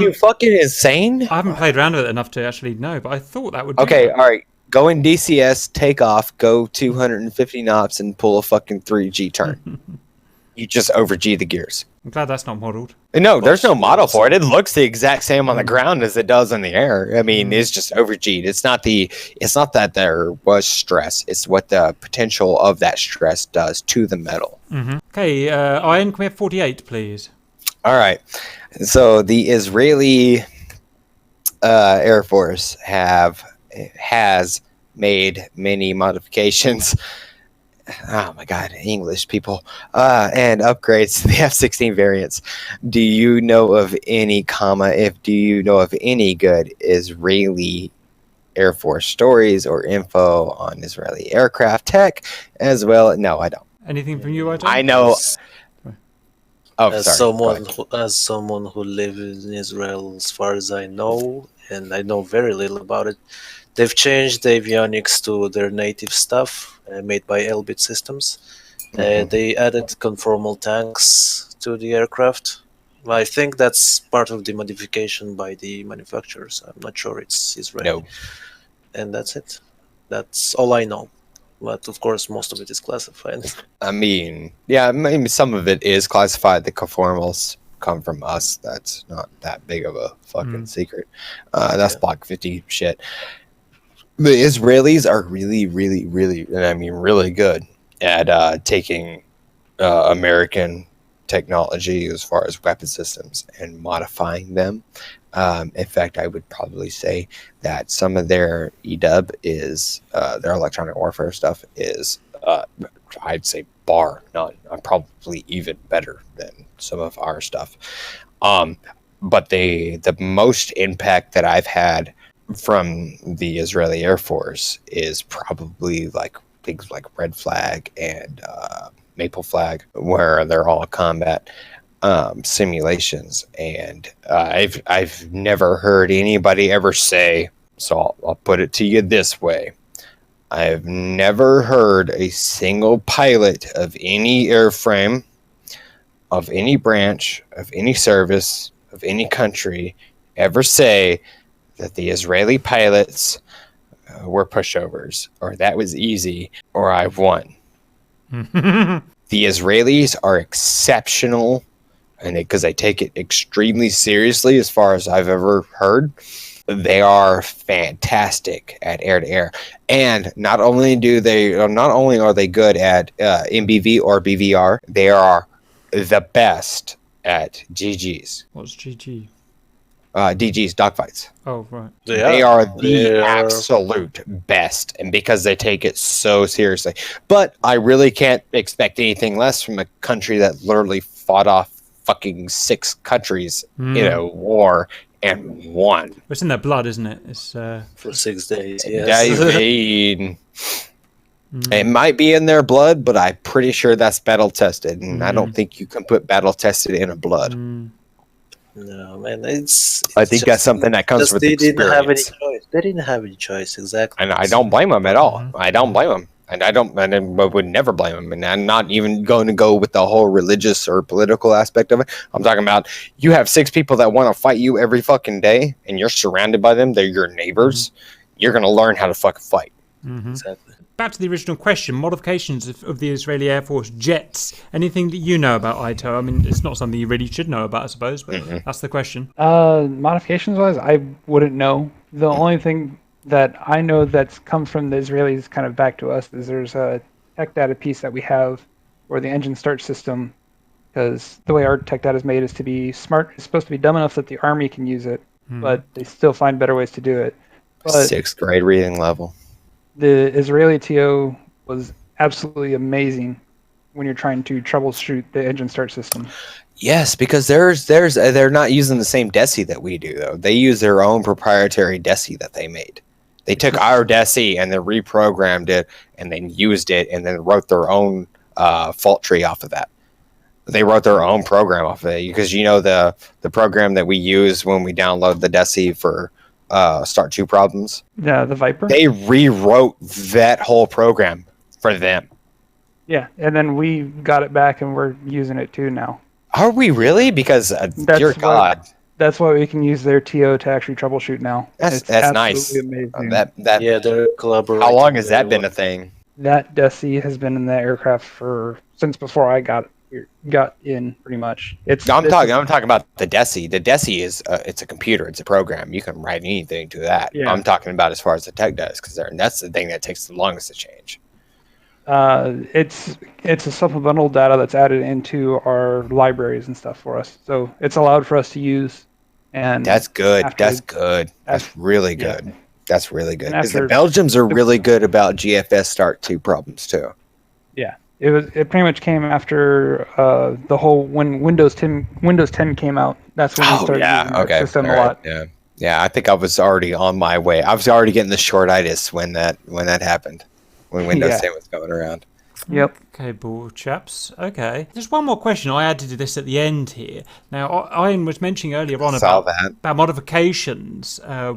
you fucking insane? I haven't played around with it enough to actually know, but I thought that would be okay. All right. Go in DCS, take off, go 250 knots, and pull a fucking 3G turn. You just overg the gears. I'm glad that's not modeled. No, there's no model for it. It looks the exact same on the ground as it does in the air. I mean, it's just overg'd. It's not that there was stress. It's what the potential of that stress does to the metal. Okay, Ian, can we have 48, please? All right. So the Israeli Air Force has made many modifications. Oh my God, English people, and upgrades to the F-16 variants. Do you know of any good Israeli Air Force stories or info on Israeli aircraft tech as well? No, I don't. Anything from you, Ito? I know. As someone who lives in Israel, as far as I know, and I know very little about it, they've changed the avionics to their native stuff made by Elbit Systems. They added conformal tanks to the aircraft. I think that's part of the modification by the manufacturers. I'm not sure it's Israeli. No. And that's it. That's all I know. But of course, most of it is classified. I mean, yeah, maybe some of it is classified. The conformals come from us. That's not that big of a fucking secret. That's Block 50 shit. The Israelis are really, really, really, and I mean really good at taking American technology as far as weapon systems and modifying them. In fact, I would probably say that some of their EW is their electronic warfare stuff is I'd say bar none. I'm probably even better than some of our stuff. But the most impact that I've had from the Israeli Air Force is probably like things like Red Flag and Maple Flag, where they're all combat simulations. And I've never heard anybody ever say, so I'll put it to you this way. I've never heard a single pilot of any airframe, of any branch, of any service, of any country ever say that the Israeli pilots were pushovers, or that was easy, or I've won. The Israelis are exceptional, and because I take it extremely seriously as far as I've ever heard. They are fantastic at air-to-air, and not only are they good at MBV or BVR, they are the best at GGs. What's GG? DGs, dogfights. Oh, right. They are the absolute best, and because they take it so seriously. But I really can't expect anything less from a country that literally fought off fucking 6 countries in a war and won. It's in their blood, isn't it? It's for 6 days. Yes. It might be in their blood, but I'm pretty sure that's battle tested, and I don't think you can put battle tested in a blood. No, man, I think that's something that comes with experience. Didn't have any choice. They didn't have any choice, exactly. And I don't blame them at all. I don't blame them. And I would never blame them. And I'm not even going to go with the whole religious or political aspect of it. I'm talking about you have 6 people that want to fight you every fucking day, and you're surrounded by them. They're your neighbors. You're going to learn how to fucking fight. Exactly. Back to the original question, modifications of the Israeli Air Force jets. Anything that you know about Ito? I mean, it's not something you really should know about, I suppose, but that's the question. Modifications-wise, I wouldn't know. The only thing that I know that's come from the Israelis kind of back to us is there's a tech data piece that we have for the engine start system, because the way our tech data is made is to be smart. It's supposed to be dumb enough that the Army can use it, but they still find better ways to do it. But 6th grade reading level. The Israeli TO was absolutely amazing when you're trying to troubleshoot the engine start system. Yes, because they're not using the same DESI that we do, though. They use their own proprietary DESI that they made. They took our DESI and then reprogrammed it and then used it and then wrote their own fault tree off of that. They wrote their own program off of it, because the program that we use when we download the DESI for Start 2 problems. Yeah, the Viper. They rewrote that whole program for them. Yeah, and then we got it back and we're using it too now. Are we really? Because dear God. That's why we can use their TO to actually troubleshoot now. That's nice. Amazing. They're collaborating. How long has that been a thing? That DESI has been in the aircraft since before I got in, pretty much. I'm talking about the DESI. The DESI is it's a computer. It's a program. You can write anything to that. Yeah. I'm talking about as far as the tech does, because that's the thing that takes the longest to change. It's a supplemental data that's added into our libraries and stuff for us, so it's allowed for us to use. And that's good. That's really good. That's really good, because the Belgians are really good about GFS Start 2 problems too. Yeah, it pretty much came after the whole when Windows 10 came out. That's when we started using the system a lot. Yeah. I think I was already on my way. I was already getting the shortitis when that happened. When Windows 10 was going around. Yep. Okay, ball chaps. Okay. There's one more question. I added to this at the end here. Now, Ian was mentioning earlier on about modifications. I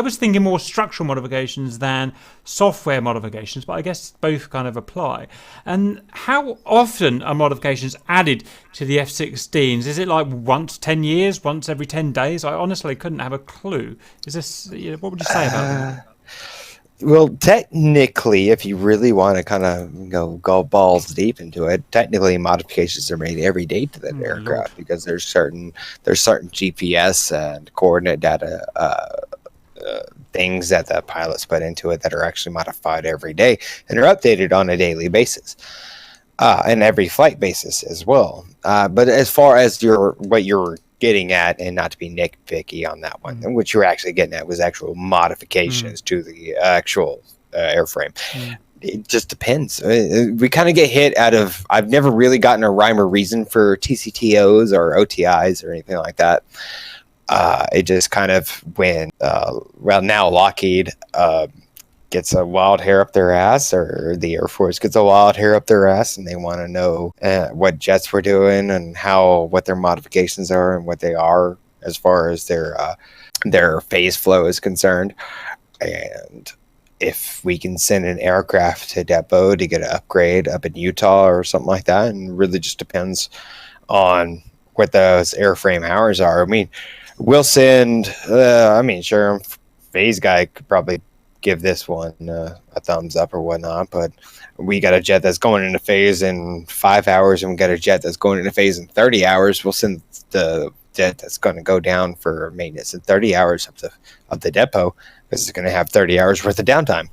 was thinking more structural modifications than software modifications, but I guess both kind of apply. And how often are modifications added to the F-16s? Is it like once 10 years, once every 10 days? I honestly couldn't have a clue. Is this? What would you say about that? Well, technically, if you really want to kind of go balls deep into it, technically modifications are made every day to that aircraft, because there's certain GPS and coordinate data things that the pilots put into it that are actually modified every day and are updated on a daily basis, and every flight basis as well. But as far as what you're getting at, and not to be nitpicky on that one, what you were actually getting at was actual modifications to the actual airframe. It just depends. We kind of get hit out of. I've never really gotten a rhyme or reason for TCTOs or OTIs or anything like that. It just kind of when well now Lockheed gets a wild hair up their ass, or the Air Force gets a wild hair up their ass, and they want to know what jets we're doing and what their modifications are and what they are as far as their phase flow is concerned. And if we can send an aircraft to depot to get an upgrade up in Utah or something like that, and really just depends on what those airframe hours are. I mean, we'll send, sure, phase guy could probably give this one a thumbs up or whatnot, but we got a jet that's going into phase in 5 hours, and we got a jet that's going into phase in 30 hours. We'll send the jet that's going to go down for maintenance in 30 hours up the depot, because it's going to have 30 hours worth of downtime.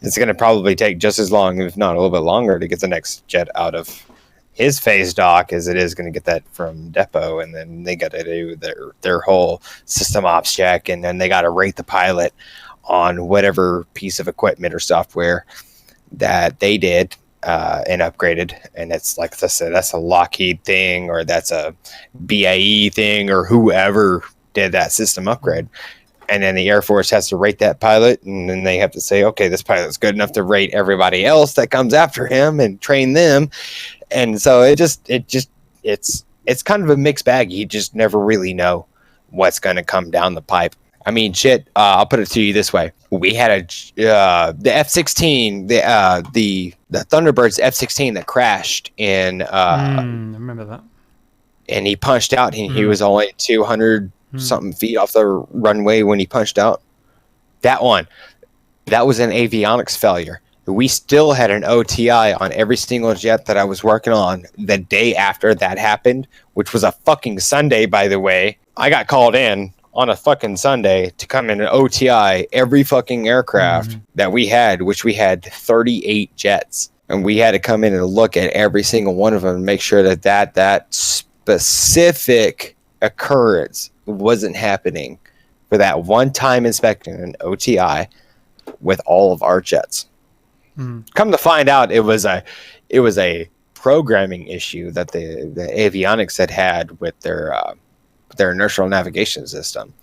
It's going to probably take just as long, if not a little bit longer, to get the next jet out of his phase dock as it is going to get that from depot. And then they got to do their whole system ops check, and then they got to rate the pilot on whatever piece of equipment or software that they did and upgraded. And it's like I said, that's a Lockheed thing, or that's a BAE thing, or whoever did that system upgrade. And then the Air Force has to rate that pilot, and then they have to say, okay, this pilot's good enough to rate everybody else that comes after him and train them. And so it's kind of a mixed bag. You just never really know what's going to come down the pipe. I mean, shit. I'll put it to you this way: we had the F-16, the Thunderbird's F-16 that crashed in. I remember that. And he punched out. He was only 200 something feet off the runway when he punched out. That was an avionics failure. We still had an OTI on every single jet that I was working on the day after that happened, which was a fucking Sunday, by the way. I got called in on a fucking Sunday to come in an OTI every fucking aircraft that we had, which we had 38 jets. And we had to come in and look at every single one of them and make sure that specific occurrence wasn't happening for that one-time inspection in OTI with all of our jets. Come to find out, it was a programming issue that the avionics had with their inertial navigation system.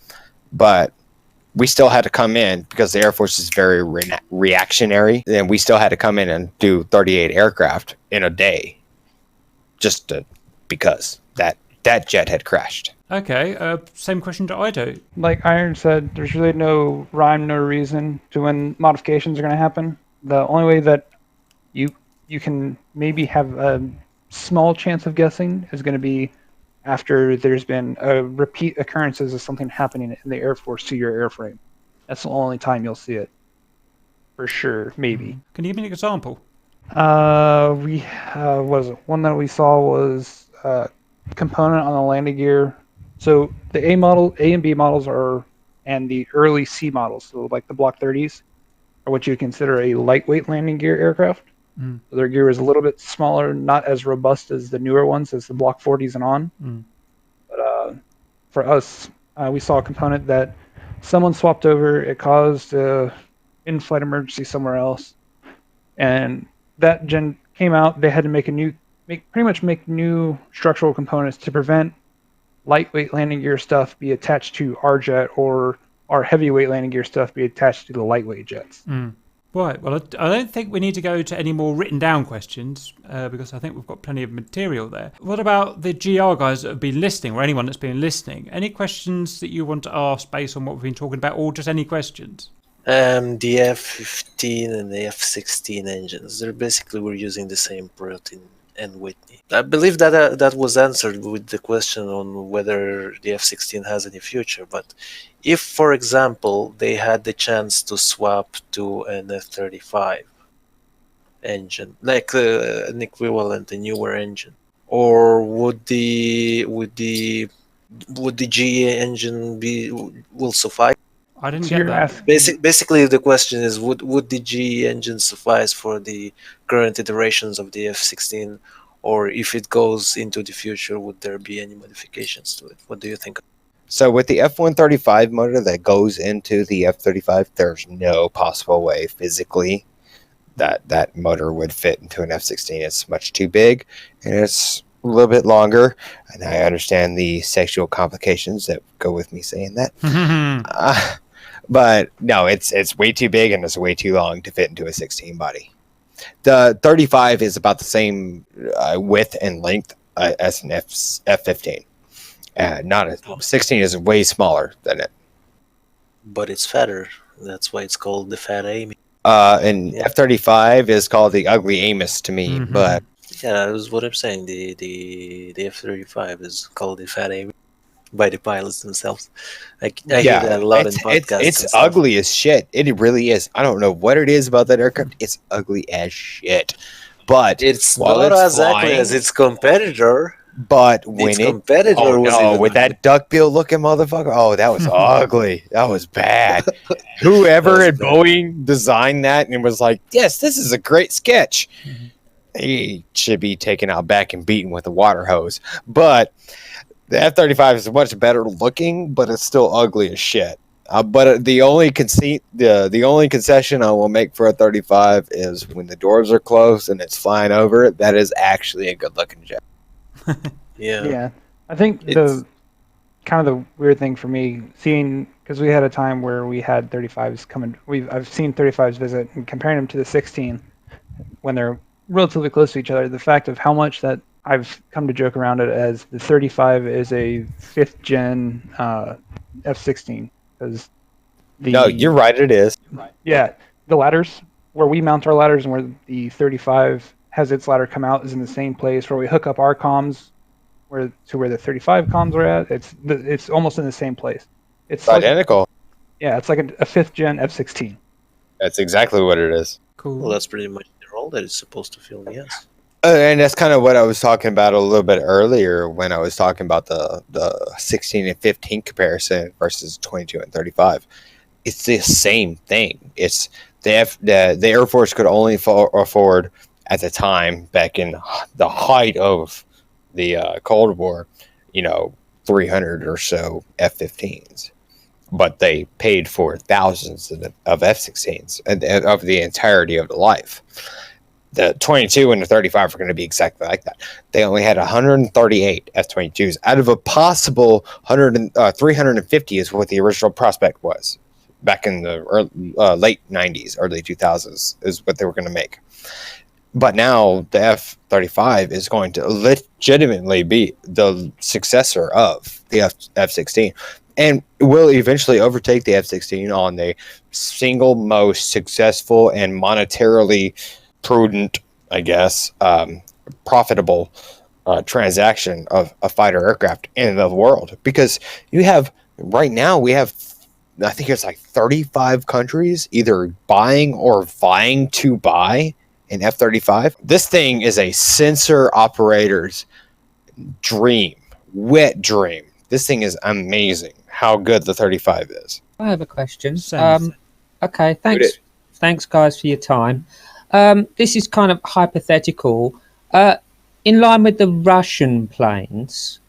But we still had to come in because the Air Force is very reactionary, and we still had to come in and do 38 aircraft in a day, because that jet had crashed. Okay, same question to Ido. Like Iron said, there's really no rhyme, no reason to when modifications are going to happen. The only way that you can maybe have a small chance of guessing is going to be after there's been a repeat occurrences of something happening in the Air Force to your airframe. That's the only time you'll see it. For sure, maybe. Can you give me an example? One that we saw was component on the landing gear. So the A and B models and the early C models, so like the Block 30s, are what you consider a lightweight landing gear aircraft. So their gear is a little bit smaller, not as robust as the newer ones, as the Block 40s and on. But for us, we saw a component that someone swapped over. It caused an in-flight emergency somewhere else, and that gen came out. They had to make new structural components to prevent lightweight landing gear stuff be attached to our jet, or our heavyweight landing gear stuff be attached to the lightweight jets. Right, well, I don't think we need to go to any more written down questions because I think we've got plenty of material there. What about the GR guys that have been listening, or anyone that's been listening? Any questions that you want to ask based on what we've been talking about, or just any questions? The F-15 and the F-16 engines, we're using the same protein and Whitney. I believe that that was answered with the question on whether the F-16 has any future, but if, for example, they had the chance to swap to an F-35 engine, like an equivalent, a newer engine, or would the GE engine will suffice? I didn't get that. Basically, the question is, would the GE engine suffice for the current iterations of the F-16, or if it goes into the future, would there be any modifications to it? What do you think? So with the F-135 motor that goes into the F-35, there's no possible way physically that motor would fit into an F-16. It's much too big, and it's a little bit longer. And I understand the sexual complications that go with me saying that. But no, it's way too big and it's way too long to fit into a 16 body. The 35 is about the same width and length as an F-15. Not a 16 is way smaller than it. But it's fatter. That's why it's called the Fat Amy. And F-35 is called the Ugly Amos to me, but Yeah, that was what I'm saying. The F-35 is called the Fat Amy by the pilots themselves. I hear that a lot in podcasts. It's ugly as shit. It really is. I don't know what it is about that aircraft. It's ugly as shit. But it's not as ugly as its competitor. But when its competitor with that duckbill looking motherfucker, oh, that was ugly. That was bad. Whoever at Boeing designed that and was like, yes, this is a great sketch. He should be taken out back and beaten with a water hose. But the F-35 is much better looking, but it's still ugly as shit. But the only concession I will make for a 35 is when the doors are closed and it's flying over it. That is actually a good looking jet. Yeah. I think the kind of the weird thing for me, seeing, because we had a time where we had 35s coming. I've seen 35s visit and comparing them to the 16 when they're relatively close to each other. The fact of how much that I've come to joke around it as the 35 is a 5th gen F-16 because no, you're right. It is. Yeah, the ladders where we mount our ladders and where the 35 has its ladder come out is in the same place where we hook up our comms, where the 35 comms are at. It's almost in the same place. It's identical. Yeah, it's like a 5th gen F-16. That's exactly what it is. Cool. Well, that's pretty much the role that it's supposed to fill. Yes. And that's kind of what I was talking about a little bit earlier when I was talking about the 16 and 15 comparison versus 22 and 35. It's the same thing. It's the Air Force could only afford at the time back in the height of the Cold War, 300 or so F-15s, but they paid for thousands of F-16s of the entirety of the life. The 22 and the 35 are going to be exactly like that. They only had 138 F-22s out of a possible 350 is what the original prospect was back in the late 90s, early 2000s is what they were going to make. But now the F-35 is going to legitimately be the successor of the F-16 and will eventually overtake the F-16 on the single most successful and monetarily prudent, I guess, profitable transaction of a fighter aircraft in the world. Because right now we have, I think it's like 35 countries either buying or vying to buy an F-35. This thing is a sensor operator's dream, wet dream. This thing is amazing how good the 35 is. I have a question. Same. Okay, thanks guys for your time. This is kind of hypothetical. In line with the Russian planes,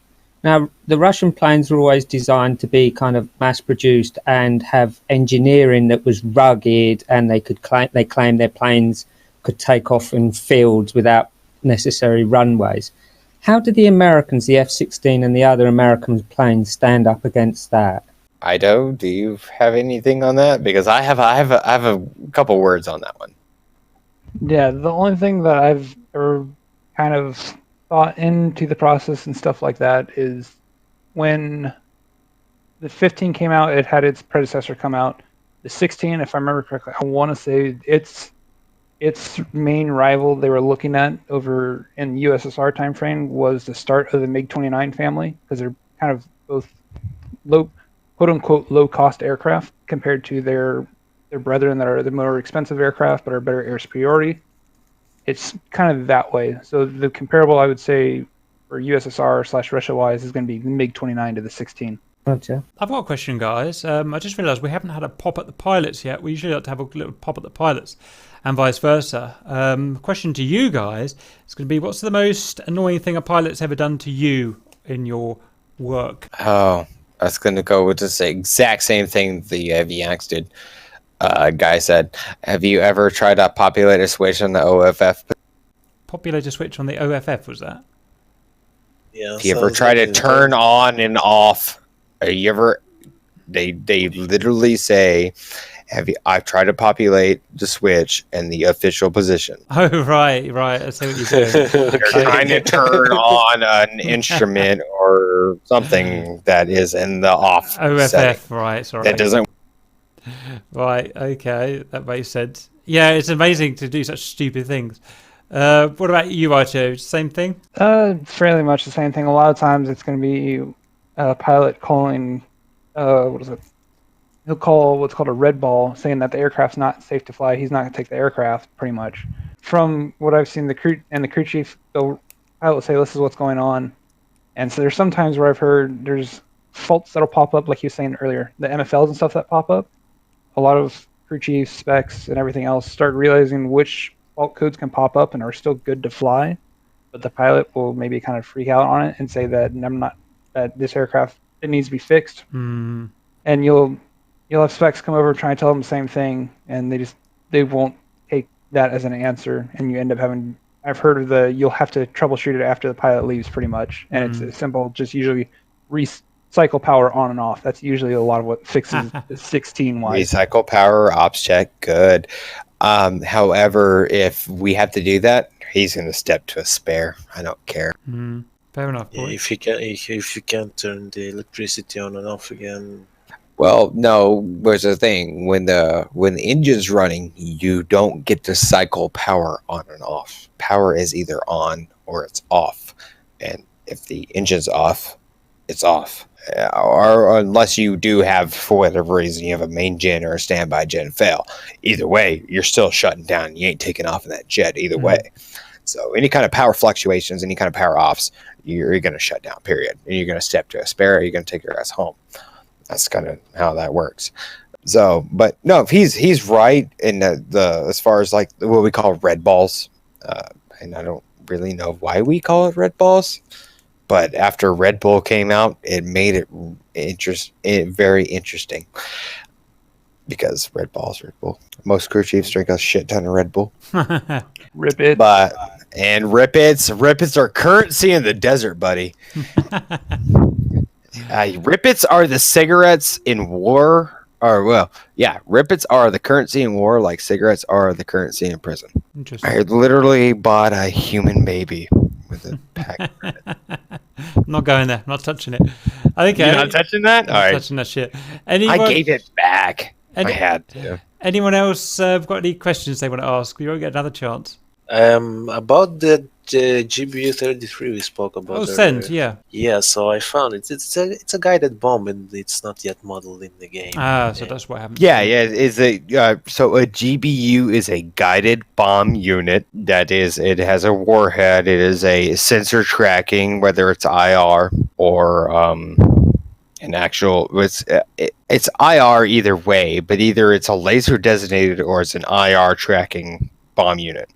now the Russian planes were always designed to be kind of mass-produced and have engineering that was rugged, and they claim their planes could take off in fields without necessary runways. How do the Americans, the F-16 and the other American planes, stand up against that? Ido, do you have anything on that? Because I have a couple words on that one. Yeah, the only thing that I've ever kind of thought into the process and stuff like that is when the 15 came out, it had its predecessor come out. The 16, if I remember correctly, I want to say its main rival they were looking at over in the USSR timeframe was the start of the MiG-29 family, because they're kind of both quote-unquote low-cost aircraft compared to their brethren that are the more expensive aircraft but are better air superiority. It's kind of that way. So the comparable, I would say, for USSR/Russia-wise is going to be the MiG-29 to the 16. Gotcha. I've got a question, guys. I just realised we haven't had a pop at the pilots yet. We usually like to have a little pop at the pilots and vice versa. Question to you guys is going to be, what's the most annoying thing a pilot's ever done to you in your work? Oh, I was going to go with the exact same thing the avionics did. Guy said, "Have you ever tried to populate a switch on the OFF? Populator switch on the OFF, was that? Yeah. Have you ever tried to turn on and off? Are you ever?" They literally say, "Have you? I've tried to populate the switch and the official position." Oh, right. I see what you're doing. You're trying to turn on an instrument or something that is in the off OFF, setting. right? Sorry. That doesn't. Right. Okay, that makes sense. Yeah, it's amazing to do such stupid things. What about you, Archo? Same thing? Fairly much the same thing. A lot of times it's going to be a pilot calling, what is it? He'll call what's called a red ball, saying that the aircraft's not safe to fly. He's not going to take the aircraft, pretty much. From what I've seen, the crew chief, the pilot will say, "This is what's going on." And so there's some times where I've heard there's faults that'll pop up, like you were saying earlier, the MFLs and stuff that pop up. A lot of crew chiefs, specs, and everything else start realizing which fault codes can pop up and are still good to fly, but the pilot will maybe kind of freak out on it and say that that this aircraft, it needs to be fixed. Mm. And you'll have specs come over and try and tell them the same thing, and they won't take that as an answer, and you end up having. I've heard of you'll have to troubleshoot it after the pilot leaves, pretty much, and it's simple, just usually recycle power on and off. That's usually a lot of what fixes the 16 wise. Recycle power, ops check, good. However, if we have to do that, he's going to step to a spare. I don't care. Fair enough. Yeah, Boy. if you can't turn the electricity on and off again. Well, no. There's the thing: when the engine's running, you don't get to cycle power on and off. Power is either on or it's off, and if the engine's off, it's off. Or unless you do have, for whatever reason, you have a main gen or a standby gen fail. Either way, you're still shutting down. You ain't taking off in that jet either way. So any kind of power fluctuations, any kind of power offs, you're going to shut down, period. And you're going to step to a spare, you're going to take your ass home. That's kind of how that works. So, but no, if he's right in the as far as like what we call red balls, and I don't really know why we call it red balls, but after Red Bull came out, it made it very interesting because Red Bull's Red Bull. Most crew chiefs drink a shit ton of Red Bull. Rip it. And Rip Its are currency in the desert, buddy. Rip Its are the cigarettes in war. Rip Its are the currency in war, like cigarettes are the currency in prison. Interesting. I literally bought a human baby with a pack. I'm not going there. I'm not touching it. I think You're not touching that? I'm All not right. touching that shit. I gave it back. I had to. Anyone else got any questions they want to ask? You won't get another chance. About the GBU-33 we spoke about. Oh, send, yeah. Yeah, so I found it's a guided bomb and it's not yet modeled in the game. So that's what happened. Yeah. So a GBU is a guided bomb unit. That is, it has a warhead. It is a sensor tracking, whether it's IR or an actual. It's IR either way, but either it's a laser designated or it's an IR tracking bomb unit.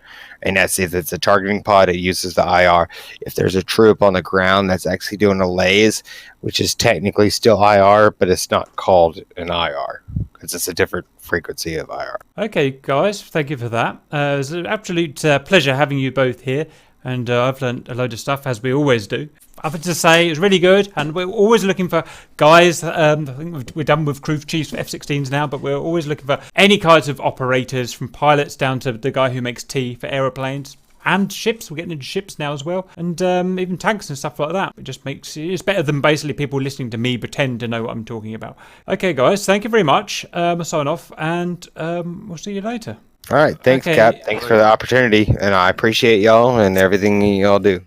And that's if it's a targeting pod, it uses the IR. If there's a troop on the ground that's actually doing a laze, which is technically still IR, but it's not called an IR because it's a different frequency of IR. Okay, guys, thank you for that. It was an absolute pleasure having you both here, and I've learned a load of stuff, as we always do. I have to say, it was really good, and we're always looking for guys. I think we're done with crew chiefs for F-16s now, but we're always looking for any kinds of operators, from pilots down to the guy who makes tea for aeroplanes. And ships, we're getting into ships now as well, and even tanks and stuff like that. It just makes it's better than basically people listening to me pretend to know what I'm talking about. Okay, guys, thank you very much. I'll sign off, and we'll see you later. All right, thanks, Okay. Cap. Thanks for the opportunity, and I appreciate y'all and everything y'all do.